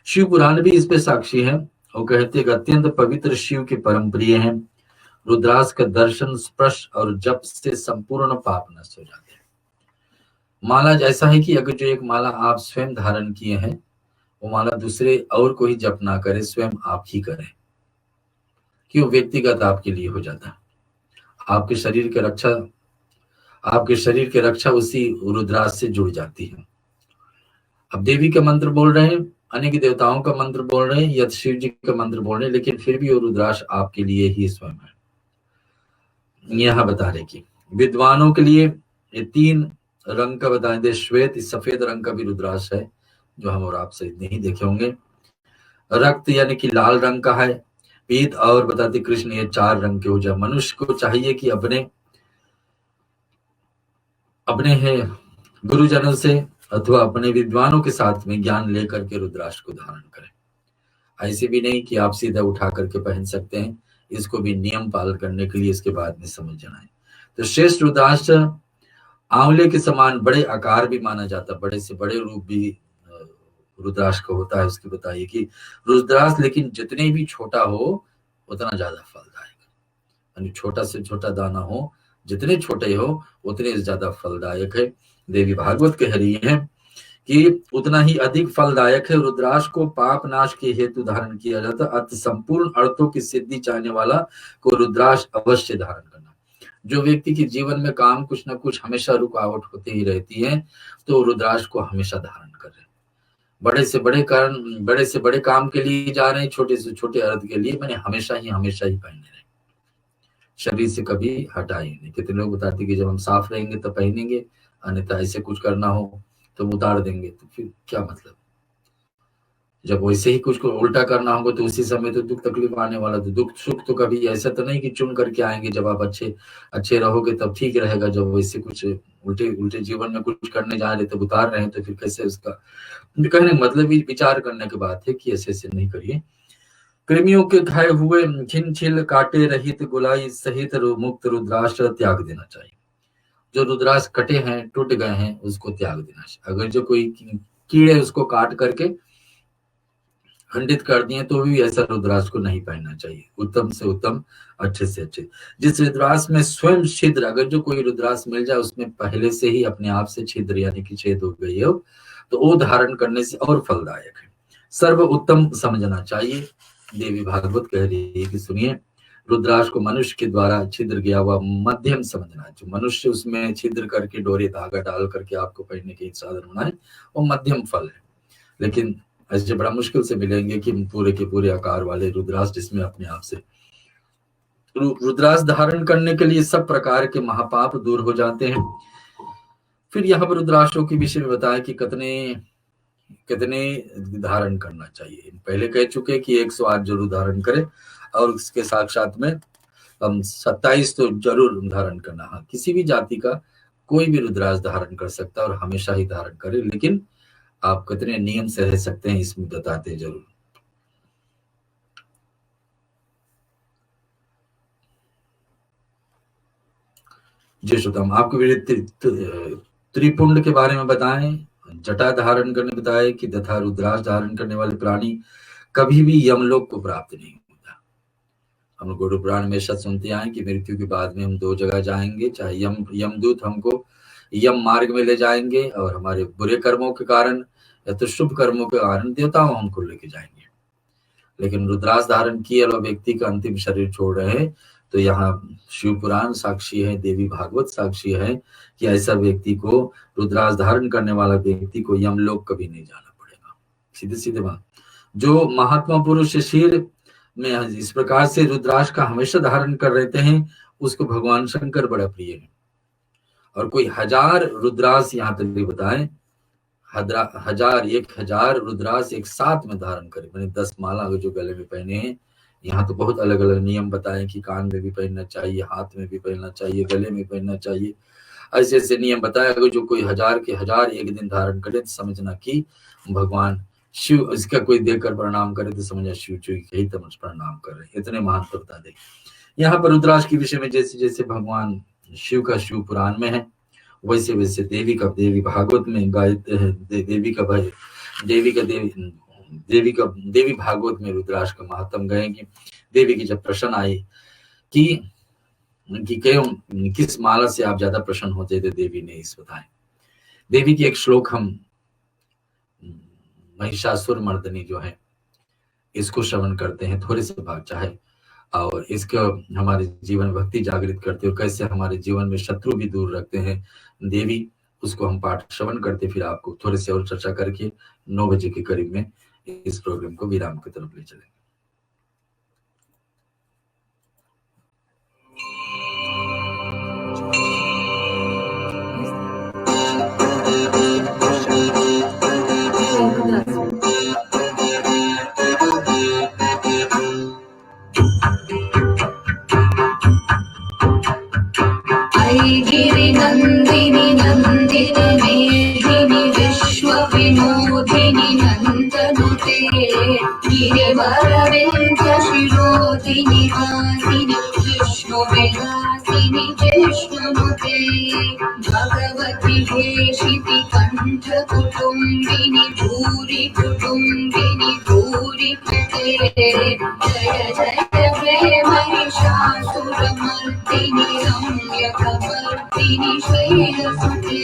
शिव पुराण भी इस पे साक्षी है। वो कहते हैं कि अत्यंत पवित्र शिव के परम प्रिय है। रुद्राक्ष का दर्शन, स्पर्श और जप से संपूर्ण पाप नष्ट हो जाते हैं। माला ऐसा है कि अगर जो एक माला आप स्वयं धारण किए हैं वो माला दूसरे और कोई जप ना करे, स्वयं आप ही करें, क्यों व्यक्तिगत आपके लिए हो जाता है। आपके शरीर की रक्षा उसी रुद्राक्ष से जुड़ जाती है। अब देवी का मंत्र बोल रहे हैं, अनेक देवताओं का मंत्र बोल रहे हैं या शिव जी का मंत्र बोल रहे हैं, लेकिन फिर भी वो रुद्राक्ष आपके लिए ही स्वयं है। यहाँ बता रहे कि विद्वानों के लिए ये 3 रंग का बताए दे। श्वेत सफेद रंग का भी रुद्राक्ष है जो हम और आप शायद नहीं देखे होंगे। रक्त यानी कि लाल रंग का है। पीत और बताते कृष्ण, ये 4 रंग के हो जाए। मनुष्य को चाहिए कि अपने गुरुजनों से अथवा अपने विद्वानों के साथ में ज्ञान लेकर के रुद्राक्ष को धारण करें। ऐसे भी नहीं कि आप सीधा उठा करके पहन सकते हैं, इसको भी नियम पालन करने के लिए इसके बाद में समझ जाना है। तो श्रेष्ठ रुद्राक्ष आंवले के समान बड़े आकार भी माना जाता है, बड़े से बड़े रूप भी रुद्राक्ष का होता है। उसकी बताइए कि रुद्राक्ष लेकिन जितने भी छोटा हो उतना ज्यादा फलदायक, यानी छोटा से छोटा दाना हो, जितने छोटे हो उतने ज्यादा फलदायक है। देवी भागवत कह रही है कि उतना ही अधिक फलदायक है। रुद्राक्ष को पाप नाश के हेतु धारण किया जाता है। अत संपूर्ण अर्थों की सिद्धि चाहने वाला को रुद्राक्ष अवश्य धारण करना। जो व्यक्ति के जीवन में काम कुछ न कुछ हमेशा रुकावट होती ही रहती है, तो रुद्राक्ष को हमेशा धारण करें। बड़े से बड़े काम के लिए जा रहे हैं, छोटे से छोटे अर्थ के लिए, मैंने हमेशा ही पहने रहे, शरीर से कभी हटाए नहीं। कितने लोग बताते कि जब हम साफ रहेंगे तब पहनेंगे, अन्यथा ऐसे कुछ करना हो तो उतार देंगे। तो फिर क्या मतलब? जब वैसे ही कुछ को उल्टा करना होगा तो उसी समय तो दुख तकलीफ आने वाला। तो दुख सुख तो कभी ऐसा तो नहीं कि चुन करके आएंगे। जब आप अच्छे रहोगे तब ठीक रहेगा। जब वैसे कुछ उल्टे जीवन में कुछ करने जा रहे तब उतार रहे हैं, तो फिर कैसे? उसका कहने मतलब विचार करने की बात है कि ऐसे नहीं करिए। कृमियों के खाए हुए छिन छिल काटे रहित गुलाई सहित मुक्त रुद्राक्ष त्याग देना चाहिए। जो रुद्राक्ष कटे हैं, टूट गए हैं, उसको त्याग देना चाहिए। अगर जो कोई कीड़े उसको काट करके खंडित कर दिए तो भी ऐसा रुद्राक्ष को नहीं पहनना चाहिए। उत्तम से उत्तम, अच्छे से अच्छे। जिस रुद्राक्ष में स्वयं छिद्र, अगर जो कोई रुद्राक्ष मिल जाए उसमें पहले से ही अपने आप से छिद्र यानी कि छेद हो गई हो, तो वो धारण करने से और फलदायक है। सर्व उत्तम समझना चाहिए। देवी भागवत कह रही है कि सुनिए, रुद्राक्ष को मनुष्य के द्वारा छिद्र गया हुआ मध्यम समझना। जो मनुष्य उसमें छिद्र करके डोरे धागा डाल करके आपको पहनने के साधन बनाए, वो मध्यम फल है। लेकिन ऐसे बड़ा मुश्किल से मिलेंगे कि पूरे के पूरे आकार वाले रुद्राक्ष, जिसमें अपने आप से रुद्राक्ष धारण करने के लिए सब प्रकार के महापाप दूर हो जाते हैं। फिर यहाँ पर रुद्राक्षों के विषय में बताया कि कितने धारण करना चाहिए। पहले कह चुके कि 108 जरूर धारण करें, और उसके साथ में हम 27 तो जरूर धारण करना। हाँ, किसी भी जाति का कोई भी रुद्राक्ष धारण कर सकता है और हमेशा ही धारण करे, लेकिन आप कितने नियम से रह सकते हैं इसमें बताते हैं जरूर। जी श्रोताओं, आपको त्रिपुंड के बारे में बताएं, जटा धारण करने बताए कि तथा रुद्राक्ष धारण करने वाले प्राणी कभी भी यमलोक को प्राप्त नहीं होता। हम लोग गुरु पुराण में ऐसा सुनते आए कि मृत्यु के बाद में हम 2 जगह जाएंगे। चाहे यमदूत हमको यम मार्ग में ले जाएंगे, और हमारे बुरे कर्मों के कारण या तो शुभ कर्मों के कारण देवताओं हमको लेके जाएंगे। लेकिन रुद्राक्ष धारण किए और व्यक्ति का अंतिम शरीर छोड़ रहे हैं, तो यहाँ शिव पुराण साक्षी है, देवी भागवत साक्षी है कि ऐसा व्यक्ति को, रुद्राक्ष धारण करने वाला व्यक्ति को यमलोक कभी नहीं जाना पड़ेगा। सीधे बात। जो महात्मा पुरुष शरीर में इस प्रकार से रुद्राक्ष का हमेशा धारण कर रहते हैं, उसको भगवान शंकर बड़ा प्रिय है। और कोई 1000 रुद्राक्ष, यहाँ तक भी बताएं 1000 रुद्राक्ष एक साथ में धारण करे, मैंने 10 माला जो गले में पहने हैं। यहाँ तो बहुत अलग अलग नियम बताएं कि कान में भी पहनना चाहिए, हाथ में भी पहनना चाहिए, गले में पहनना चाहिए, ऐसे नियम बताया। अगर जो कोई 1000 के 1000 एक दिन धारण करे तो समझना कि भगवान शिव, इसका कोई देखकर प्रणाम करे तो समझना शिव जी यही तमस प्रणाम कर रहे, इतने महान बता दे। यहाँ पर रुद्राक्ष के विषय में जैसे जैसे भगवान शिव का शिव पुराण में है, वैसे वैसे देवी भागवत में गायते हैं। देवी भागवत में रुद्राक्ष का महात्म गए कि देवी की जब प्रश्न आई कि किस माला से आप ज्यादा प्रसन्न होते थे, देवी ने इस बताए। देवी की एक श्लोक हम महिषासुर मर्दनी जो है इसको श्रवण करते हैं, थोड़े से भाग चाहे, और इसका हमारे जीवन में भक्ति जागृत करते हो, कैसे हमारे जीवन में शत्रु भी दूर रखते हैं देवी, उसको हम पाठ श्रवण करते। फिर आपको थोड़े से और चर्चा करके 9 बजे के करीब में इस प्रोग्राम को विराम की तरफ ले चलेंगे। गिरि नंदिनी नंदिनी मेदिनी विश्व विनोदिनी नंदनुते गिरिवरविंद शिरोदिनी हासिनी विष्णु विलासिनी जिष्णुनुते भगवती हेशिति कंठ कुटुंबिनी भूरि कुटुंबिनी भूरि कृते जय जय जय महिषासुरमर्दिनी रम्यकपर्दिनी शैलसुते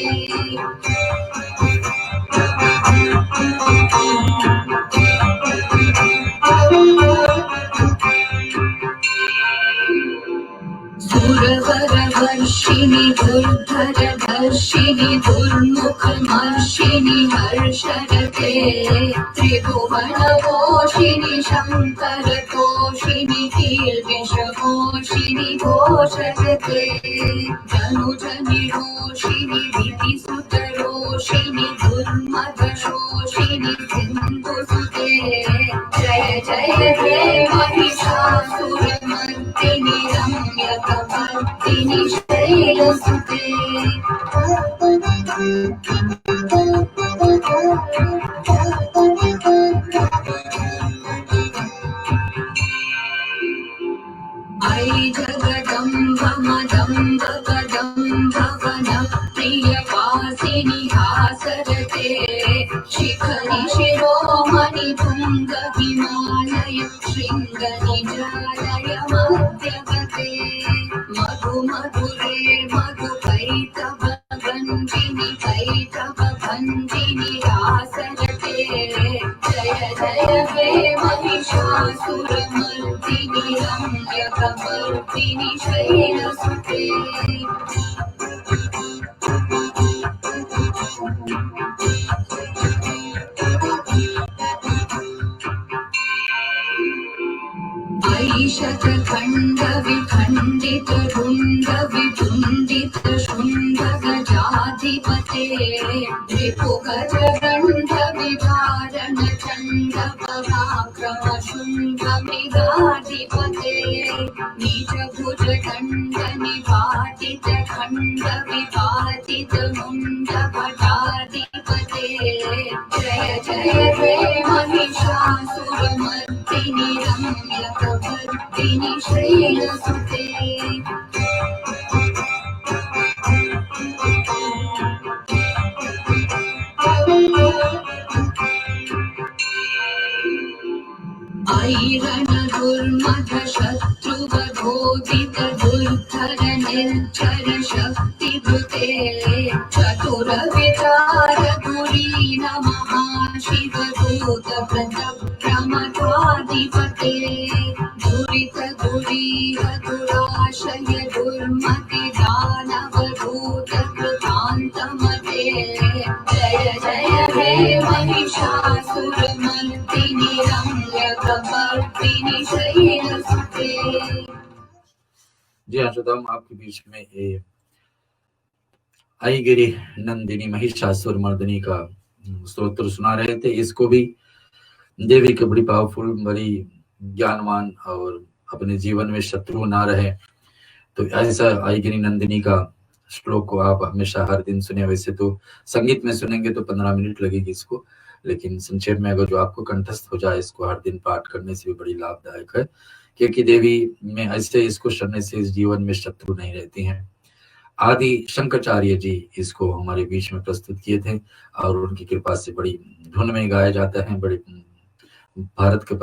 तोषिणि दुर्धरदर्शिनि दुर्मुखमर्षिणि हर्षरते त्रिभुवनपोषिणि शङ्करतोषिणि कीर्तिशपोषिणि घोषरते धनुजनिरोषिणि विधिसुतरोषिणि दुर्मदशोषिणि सिन्धुसुते जय जय हे महिषासुरमर्दिनि रम्यकपर्दिनि शैलसुते ऐ जगदम्ब मदम्ब कदम्ब वनप्रियवासिनि हासरते शिखरि शिरोमणि तुङ्ग हिमालय शृङ्गनिजालय मध्यगते मधु मधुरे मधुकैतव गञ्जिनि कैतव भञ्जिनि हासरते जय जय हे महिषासुरमर्दिनि रम्यकपर्दिनि शैलसुते ऐशतखण्ड विखण्डित रुण्ड वितुण्डित शुण्ड गजाधिपते रिपुगज गण्ड विधारण चण्ड पराक्रम शुण्ड मृगाधिपते निज भुज दण्ड निपातित खण्ड विपातित मुण्ड भटाधिपते जय जय हे महिषासुरमर्दिनि रम्यकपर्दिनि शैलसुते ऐरण दुर्मध शत्रुवधोदित दुर्धर निर्झर शक्तिभृते चतुर विचार धुरीण महाशिव भूत प्रमथाधिपते दुरित दुरीह दुराशय दुर्मति दानव भूत कृतान्तमते जय जय हे महिषासुरमर्दिनि रम्यकपर्दिनि शैलसुते। जी हाँ श्रोताओं, आपके बीच में ये ऐगिरि नंदिनी महिषासुर मर्दिनी का स्तोत्र सुना रहे थे। इसको भी देवी के बड़ी पावरफुल, बड़ी ज्ञानवान और अपने जीवन में शत्रु ना रहे, तो ऐसा ऐगिरि नंदिनी का श्लोक को आप हमेशा हर दिन सुने। वैसे तो संगीत में सुनेंगे तो 15 मिनट लगेगी इसको, लेकिन संक्षेप में अगर जो आपको कंठस्थ हो जाए, इसको हर दिन पाठ करने से भी बड़ी लाभदायक है, क्योंकि देवी में ऐसे इसको सुनने से इस जीवन में शत्रु नहीं रहती हैं। आदि शंकराचार्य जी इसको हमारे बीच में प्रस्तुत किए थे और उनकी कृपा से बड़ी धुन में गाया जाता है। बड़ी भारत के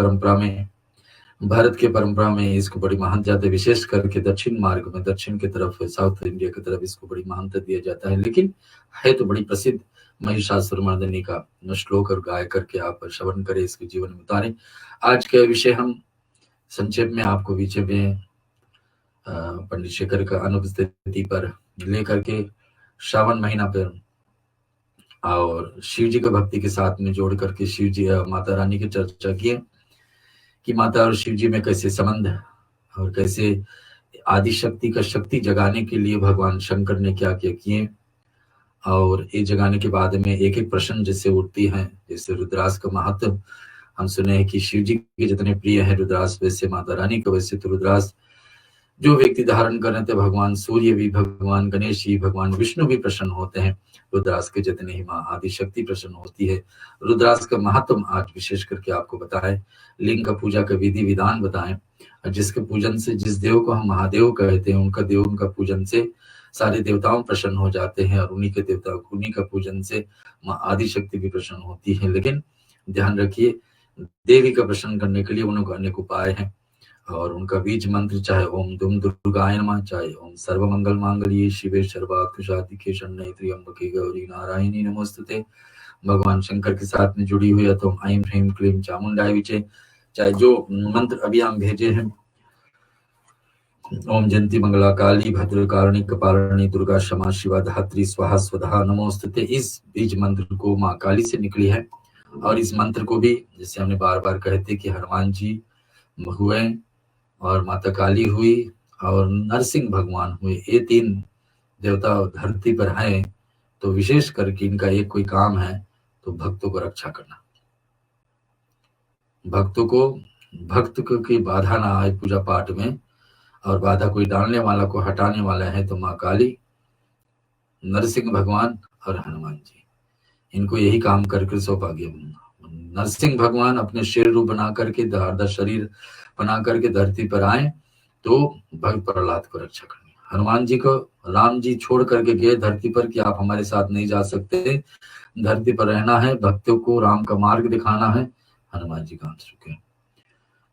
परंपरा में इसको बड़ी महानता जाते, विशेष करके दक्षिण मार्ग में, दक्षिण की तरफ, साउथ इंडिया की तरफ इसको बड़ी महानता दिया जाता है। लेकिन है तो बड़ी प्रसिद्ध महिषासुरमर्दिनी का श्लोक और गाय करके आप श्रवण करें, इसके जीवन में उतारें। आज का विषय हम संक्षेप में आपको विषय में पंडित शेखर का अनुपस्थिति पर लेकर के श्रावण महीना पर और शिव जी का भक्ति के साथ में जोड़ करके शिव जी माता रानी की चर्चा किए कि माता और शिव जी में कैसे संबंध और कैसे आदि शक्ति का शक्ति जगाने के लिए भगवान शंकर ने क्या क्या किए। और ये जगाने के बाद में एक एक प्रश्न जैसे उठती हैं, जैसे रुद्रास का महत्व हम सुने हैं कि शिव जी के जितने प्रिय है रुद्रास, वैसे माता रानी का, वैसे तो रुद्रास जो व्यक्ति धारण करने थे, भगवान सूर्य भी, भगवान गणेश जी, भगवान विष्णु भी प्रसन्न होते हैं। रुद्रास के जितने ही माँ आदि शक्ति प्रसन्न होती है। रुद्रास का महत्व आज विशेष करके आपको बताएं, लिंग का पूजा का विधि विधान बताएं, जिसके पूजन से, जिस देव को हम महादेव कहते हैं, उनका पूजन से सारे देवताओं प्रसन्न हो जाते हैं और उन्हीं का पूजन से माँ आदि शक्ति भी प्रसन्न होती है। लेकिन ध्यान रखिए, देवी का प्रसन्न करने के लिए उनके अनेक उपाय हैं और उनका बीज मंत्र चाहे ओम दुम दुर्गाय नमः, चाहे ओम सर्वमंगल मांगल्ये शिवे सर्वार्थ साधिके शरण्ये त्र्यंबके गौरी नारायणी नमोस्तुते। भगवान शंकर के साथ में जुड़ी हुई है तो ऐं ह्रीं क्लीं चामुंडाय विचे, चाहे जो मंत्र अभी हम भेजे हैं ओम जयंती मंगला काली भद्रकारिणी कपालिनी दुर्गा क्षमा शिवा धात्री स्वाहा स्वधा नमोस्तुते। इस बीज मंत्र को माँ काली से निकली है और इस मंत्र को भी जैसे हमने बार बार कहते कि हनुमान जी हुए और माता काली हुई और नरसिंह भगवान हुए, ये तीन देवता धरती पर हैं, तो विशेष करके इनका एक कोई काम है तो भक्तों को रक्षा करना, भक्त को की बाधा ना आए पूजा पाठ में, और बाधा कोई डालने वाला को हटाने वाला है तो माँ काली, नरसिंह भगवान और हनुमान जी, इनको यही काम करके सौंपा गया। नरसिंह भगवान अपने शेर रूप बना करके, धारदार शरीर बना करके धरती पर आए तो भक्त प्रहलाद को रक्षा करनी। हनुमान जी को राम जी छोड़ करके गए धरती पर कि आप हमारे साथ नहीं जा सकते, धरती पर रहना है, भक्तों को राम का मार्ग दिखाना है। हनुमान जी काम चुके।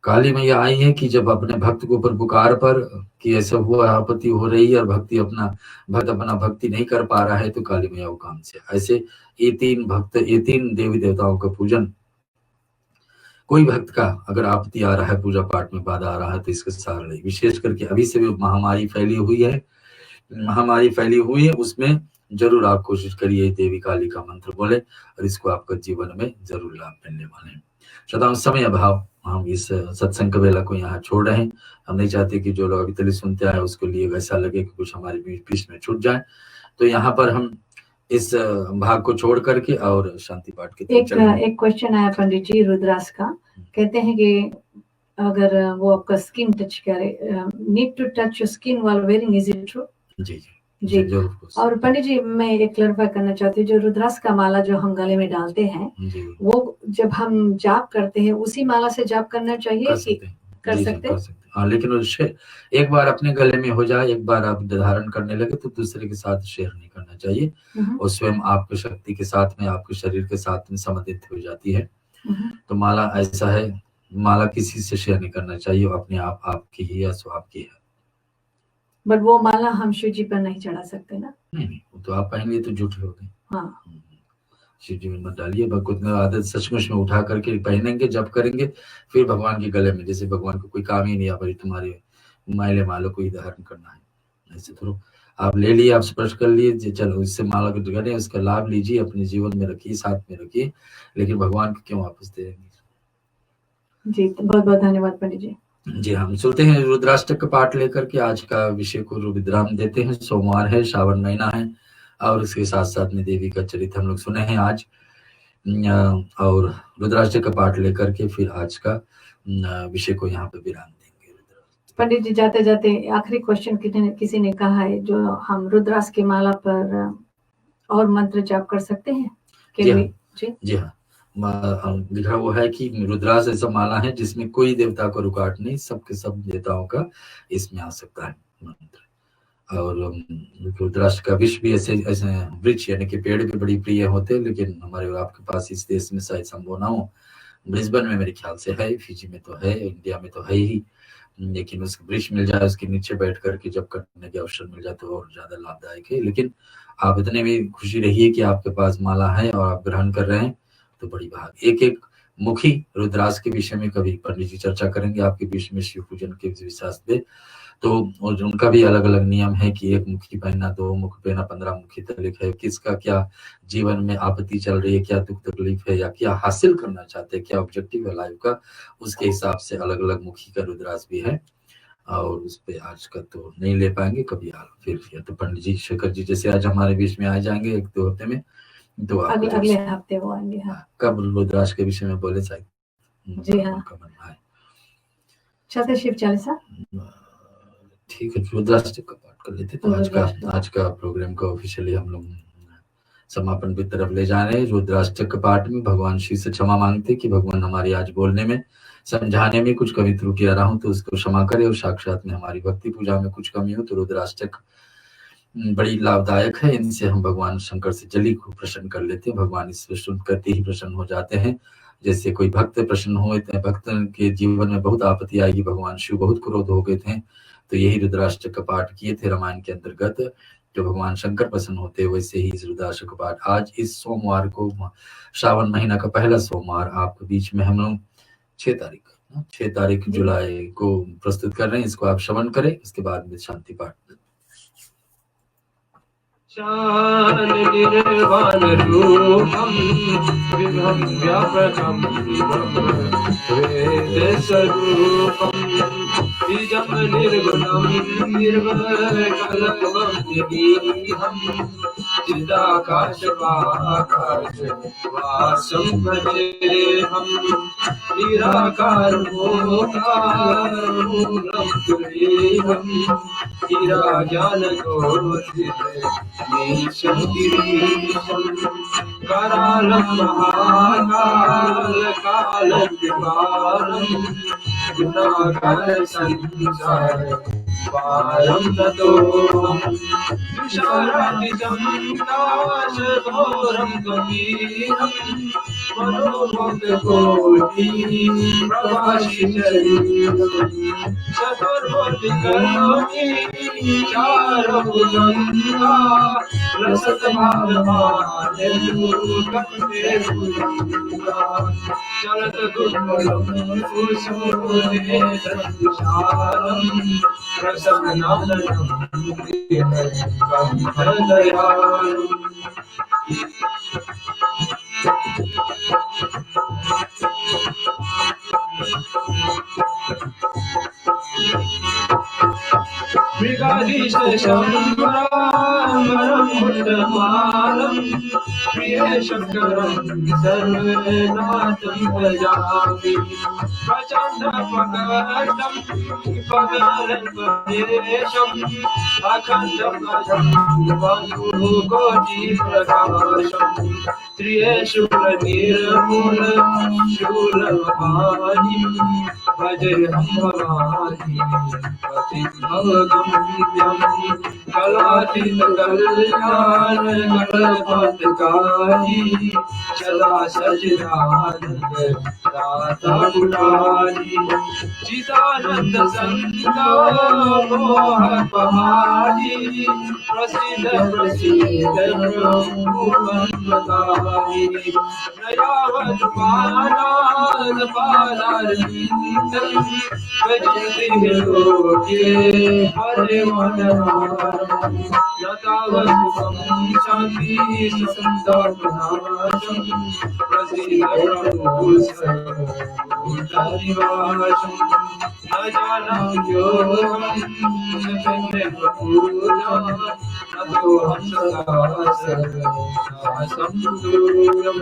काली मैया आई है कि जब अपने भक्त को ऊपर पुकार पर कि ऐसा हुआ, आपत्ति हो रही है और भक्त अपना भक्ति नहीं कर पा रहा है, तो काली मैया वो काम से ऐसे ये तीन देवी देवताओं का पूजन, कोई भक्त का अगर आपत्ति आ रहा है, पूजा पाठ में बाधा आ रहा है, तो इसके सहारा ले। विशेष करके अभी से भी महामारी फैली हुई है, उसमें जरूर आप कोशिश करिए देवी काली का मंत्र बोले और इसको आपका जीवन में जरूर लाभ मिलने वाले हैं। श्रोताओं, समय अभाव हम इस सत्संग का वेला को यहाँ छोड़ रहे हैं। हम नहीं चाहते कि जो लोग अभी तक सुनते आए उसको लिए वैसा लगे कि कुछ हमारे बीच में छूट जाए, तो यहाँ पर हम इस भाग को छोड़ करके और शांति पाठ के एक क्वेश्चन आया पंडित जी रुद्रास का, कहते हैं कि अगर वो आपका स्किन टच करे, need to touch your skin while wearing, is it true? जी और पंडित जी मैं एक क्लैरिफाई करना चाहती हूँ, जो रुद्राक्ष का माला जो हम गले में डालते हैं वो जब हम जाप करते हैं उसी माला से जाप करना चाहिए? कर सकते हैं। हाँ, लेकिन उससे एक बार अपने गले में हो जाए, एक बार आप धारण करने लगे तो दूसरे के साथ शेयर नहीं करना चाहिए, और स्वयं आपकी शक्ति के साथ में, आपके शरीर के साथ में संबंधित हो जाती है। तो माला ऐसा है, माला किसी से शेयर नहीं करना चाहिए, अपने आप आपकी ही या सो आपकी है। बट वो माला हम शिव जी पर नहीं चढ़ा सकते ना? नहीं, तो आप पहनेंगे तो झूठे हो गए। हाँ, शिव जी में मत डालिए, भगवत में आदत सचमुच में उठा करके पहनेंगे, जब करेंगे फिर भगवान के गले में, जैसे भगवान को कोई काम ही नहीं है भाई तुम्हारे मैले माला को ही धारण करना है, ऐसे थोड़ा आप ले लिए, आप स्पर्श कर लिए, चलो इससे माला को गले उसका लाभ लीजिए, अपने जीवन में रखिए, साथ में रखिए, लेकिन भगवान को क्यों वापस देंगे? जी बहुत बहुत धन्यवाद पंडित जी। जी, हम सुनते हैं रुद्राष्टक का पाठ लेकर के आज का विषय को विराम देते हैं। सोमवार है, श्रावण महीना है और इसके साथ साथ में देवी का चरित्र हम लोग सुने हैं आज, और रुद्राष्टक का पाठ लेकर के फिर आज का विषय को यहाँ पे विराम देंगे। पंडित जी जाते जाते आखिरी क्वेश्चन किसी ने कहा है, जो हम रुद्राक्ष की माला पर और मंत्र जाप कर सकते हैं? जी हाँ, लिखा वो है कि रुद्राक्ष ऐसा माला है जिसमें कोई देवता को रुकावट नहीं, सबके सब देवताओं का इसमें आ सकता है मंत्र। और रुद्राक्ष का विष भी ऐसे वृक्ष यानी कि पेड़ भी बड़ी प्रिय होते हैं, लेकिन हमारे और आपके पास इस देश में शायद संभव ना हो। ब्रिस्बेन में मेरे ख्याल से है, फिजी में तो है, इंडिया में तो है ही, लेकिन उसका वृक्ष मिल जाए, उसके नीचे बैठ करके जब करने के अवसर मिल जाए तो और ज्यादा लाभदायक है। लेकिन आप इतने भी खुशी रहिए कि आपके पास माला है और आप ग्रहण कर रहे हैं, तो बड़ी बात। एक मुखी रुद्राक्ष के विषय में कभी पंडित जी चर्चा करेंगे आपके बीच में, शिव पूजन के विश्वास पे, तो उनका भी अलग अलग नियम है कि एक मुखी पहनना, 2 मुख पहनना, 15 मुखी तलिक है, किसका क्या जीवन में आपत्ति चल रही है, क्या दुख तकलीफ है, या क्या हासिल करना चाहते हैं, क्या ऑब्जेक्टिव है लाइफ का, उसके हिसाब से अलग अलग मुखी का रुद्राक्ष भी है। और उस पे आज का तो नहीं ले पाएंगे, कभी फिर तो पंडित जी शेखर जी जैसे आज हमारे बीच में आ जाएंगे 1-2 हफ्ते में, तो अगले हफ्ते वो आएंगे। हाँ, कब रुद्राक्ष के विषय में बोले शायद? जी हाँ, चलते शिव चालीसा। ठीक है, रुद्राक्ष का पाठ कर लेते, तो आज का प्रोग्राम को ऑफिशियली हम लोग समापन की तरफ ले जा रहे हैं। रुद्राष्टक पाठ में भगवान शिव से क्षमा मांगते कि भगवान हमारी आज बोलने में, समझाने में कुछ कमी त्रुटि आ रहा हूं तो उसको क्षमा करे, और साक्षात में हमारी भक्ति पूजा में कुछ कमी हो तो रुद्राष्टक बड़ी लाभदायक है। इनसे हम भगवान शंकर से जल्दी को प्रसन्न कर लेते हैं, भगवान इससे सुन करते ही प्रसन्न हो जाते हैं। जैसे कोई भक्त प्रसन्न हुए थे, भक्त के जीवन में बहुत आपत्ति आएगी, भगवान शिव बहुत क्रोध हो गए थे, तो यही रुद्राष्टक का पाठ किए थे रामायण के अंतर्गत, जो भगवान शंकर प्रसन्न होते, वैसे ही इस रुद्राष्टक का पाठ आज इस सोमवार को, श्रावण महीना का पहला सोमवार, आपके बीच में हम लोग 6 तारीख 6 तारीख जुलाई को प्रस्तुत कर रहे हैं। इसको आप श्रवण करें, इसके बाद में शांति पाठ। शान निर्वाण रूपम विभव व्यापकम वेद स्वरूपम निजम निर्गुणम निर्वकल्पम निगीहम चिदाकाश वाकाश वासं भजेहम निराकार भूतार मूलम तुरीहम गिरा ज्ञान गोचित नीशं गिरीशं करालं महाकाल कालविकारं गुणाकर संसार पारं ततोऽहं तुषारादितं नाशघोरं गभीरं मनोमुग्धकोटि प्रभाषितशरीरं चतुर्भुजकरोमि चारुभुजङ्गा रसतमानमानन्दे चलत गुरुकुलं कुसुमे तत्सारं प्रसन्नाननं कवितदयालुम् मृगाधीश शम्बरं मुण्डमालं प्रिय शङ्करं सर्वनाथं भजामि प्रचण्डपकटं पगलपदेशम् अखण्डं कोटिप्रकाशम् त्रियशूलनिर्मूलशूलभानिं भजेऽहं भवानीं पतिं भवगम्यं कलातीतकल्याणकल्पतकारी सदा सच्चिदानन्द दाता गुणानि चिदानन्द मोहपहारी प्रसीद प्रसीद ब्रह्मवन्मतानि नयावत् पादारविन्दं भजन्ति लोके हरिवदनारं न तावत् सुखं शान्ति संतापनाशं प्रसीद प्रभु सर्वभूतनिवासं न जानं योगं जगन्नेकपूर्णं नतोऽहं सदा सर्वनाशं दूरं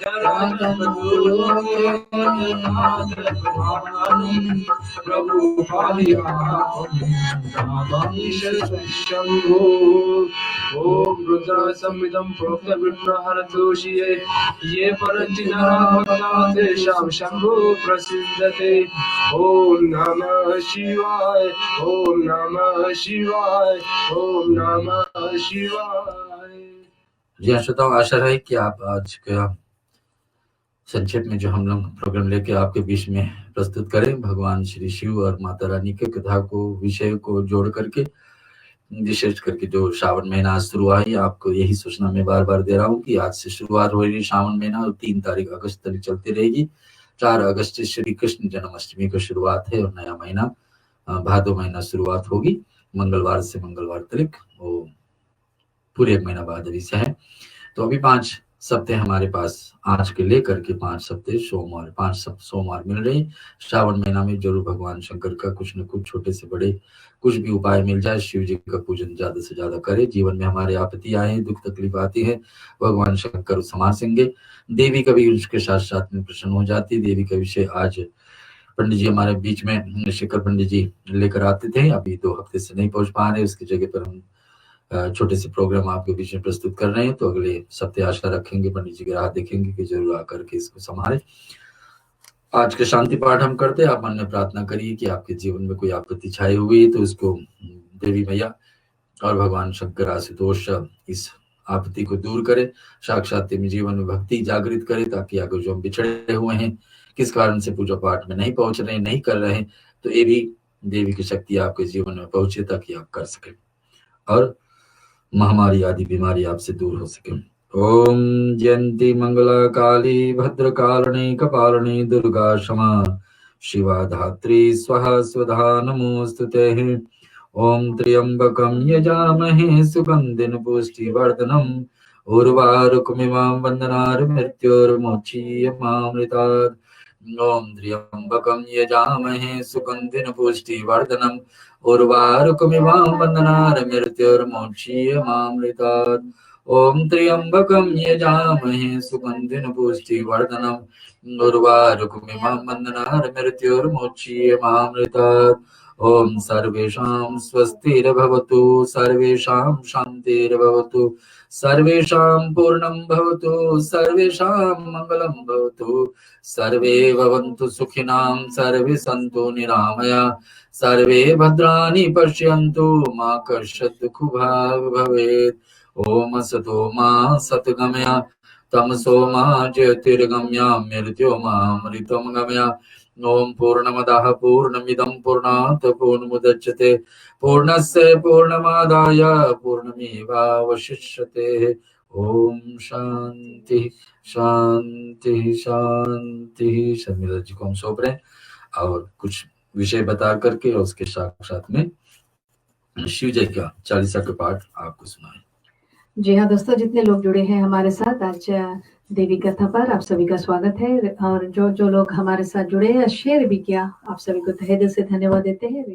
जराजन्मदुःखनादमानं प्रभु पाहियाहं रामामीश शम्भो ॐ रुद्रसंहितं प्रोक्तब्रह्महरतोषिये ये परञ्चिनरा तेषां शम्भो प्रसिद्धते ॐ नमः शिवाय ॐ नमः शिवाय ॐ नमः शिवाय। जी हाँ श्रोताओं, आशा है कि आप आज का संक्षेप में जो हम लोग प्रोग्राम लेके आपके बीच में प्रस्तुत करें, भगवान श्री शिव और माता रानी के कथा को विषय को जोड़ करके, विशेष करके जो श्रावण महीना आज शुरू हुआ है, आपको यही सूचना मैं बार बार दे रहा हूँ कि आज से शुरुआत हो रही श्रावण महीना और 3 तारीख अगस्त तक चलती रहेगी। 4 अगस्त से श्री कृष्ण जन्माष्टमी की शुरुआत है और नया महीना भादो महीना शुरुआत होगी मंगलवार से मंगलवार तक, वो पूरे 1 महीना बाद अभी से है। तो अभी 5 सप्ताह हमारे पास आज के लेकर के 5 सप्ताह सोमवार 5 सोमवार मिल रहे। श्रावण महीना में जरूर भगवान शंकर का कुछ न कुछ छोटे से बड़े कुछ भी उपाय मिल जाए, शिव जी का पूजन ज्यादा से ज्यादा करे। जीवन में हमारे आपत्ति आए, दुख तकलीफ आती है, भगवान शंकर संभालेंगे। देवी कभी उसके साथ साथ में प्रसन्न हो जाती। देवी का विषय आज पंडित जी हमारे बीच में शेखर पंडित जी लेकर आते थे, अभी 2 हफ्ते से नहीं पहुंच पा रहे। उसकी जगह पर हम छोटे से प्रोग्राम आपके बीच में प्रस्तुत कर रहे हैं। तो अगले सप्ताह आशा रखेंगे, पंडित जी की राह देखेंगे कि जरूर आकर के इसको संभाले। आज का शांति पाठ हम करते हैं। आप मन में प्रार्थना करिए कि आपके जीवन में कोई आपत्ति छाई हुई है तो उसको देवी मैया और भगवान शंकर आशुतोष इस आपत्ति को दूर करे, साक्षात जीवन में भक्ति जागृत करे, ताकि आगे जो हम बिछड़े हुए हैं, किस कारण से पूजा पाठ में नहीं पहुंच रहे, नहीं कर रहे हैं, तो ये भी देवी की शक्ति आपके जीवन में पहुंचे ताकि आप कर सके और महामारी आदि बीमारी आपसे दूर हो सके। ओम जयंती मंगला काली भद्रकालिनी कपालिनी दुर्गा क्षमा शिवा धात्री स्वाहा स्वधा नमोस्तुते। ओम त्र्यंबकं यजामहे सुगंधिं पुष्टिवर्धनम् उर्वारुकमिमां वन्दनार्मृत्योर्मुक्षीयमामृतात्। ओम त्र्यंबकं यजामहे सुगंधिं पुष्टिवर्धनम् उर्वारुकमिमां वन्दनार्मृत्योर्मुक्षीयमामृतात्। ओम त्र्यंबकं यजामहे सुगंधिं पुष्टिवर्धनम् उर्वारुकमिमां वन्दनार्मृत्योर्मुक्षीयमामृतात्। ओम सर्वेषां स्वस्तिर्भवतु, सर्वेषां शान्तिर्भवतु, सर्वेषां पूर्णं भवतु, सर्वेषां मङ्गलं भवतु, सर्वे भवन्तु सुखिनां, सर्वे सन्तु निरामया, सर्वे भद्राणि पश्यन्तु मा कश्चित् दुःखभाग् भवेत्। ओम असतो मा सद्गमया, तमसो मा ज्योतिर्गमया, मृत्योर्मामृतं गमया। ओम पूर्णमदः पूर्णमिदं पूर्णात् पूर्णमुदच्यते पूर्णस्य पूर्णमादाय पूर्णमेवावशिष्यते। ओम शांति शांति शांति। शर्मिला जी को हम सौंप रहे हैं और कुछ विषय बता करके और उसके साथ साथ में शिव जय का 40 का पाठ आपको सुनाए। जी हाँ दोस्तों, जितने लोग जुड़े हैं हमारे साथ आज देवी कथा पर, आप सभी का स्वागत है। और जो लोग हमारे साथ जुड़े हैं, शेयर भी किया, आप सभी को तहे दिल से धन्यवाद देते हैं।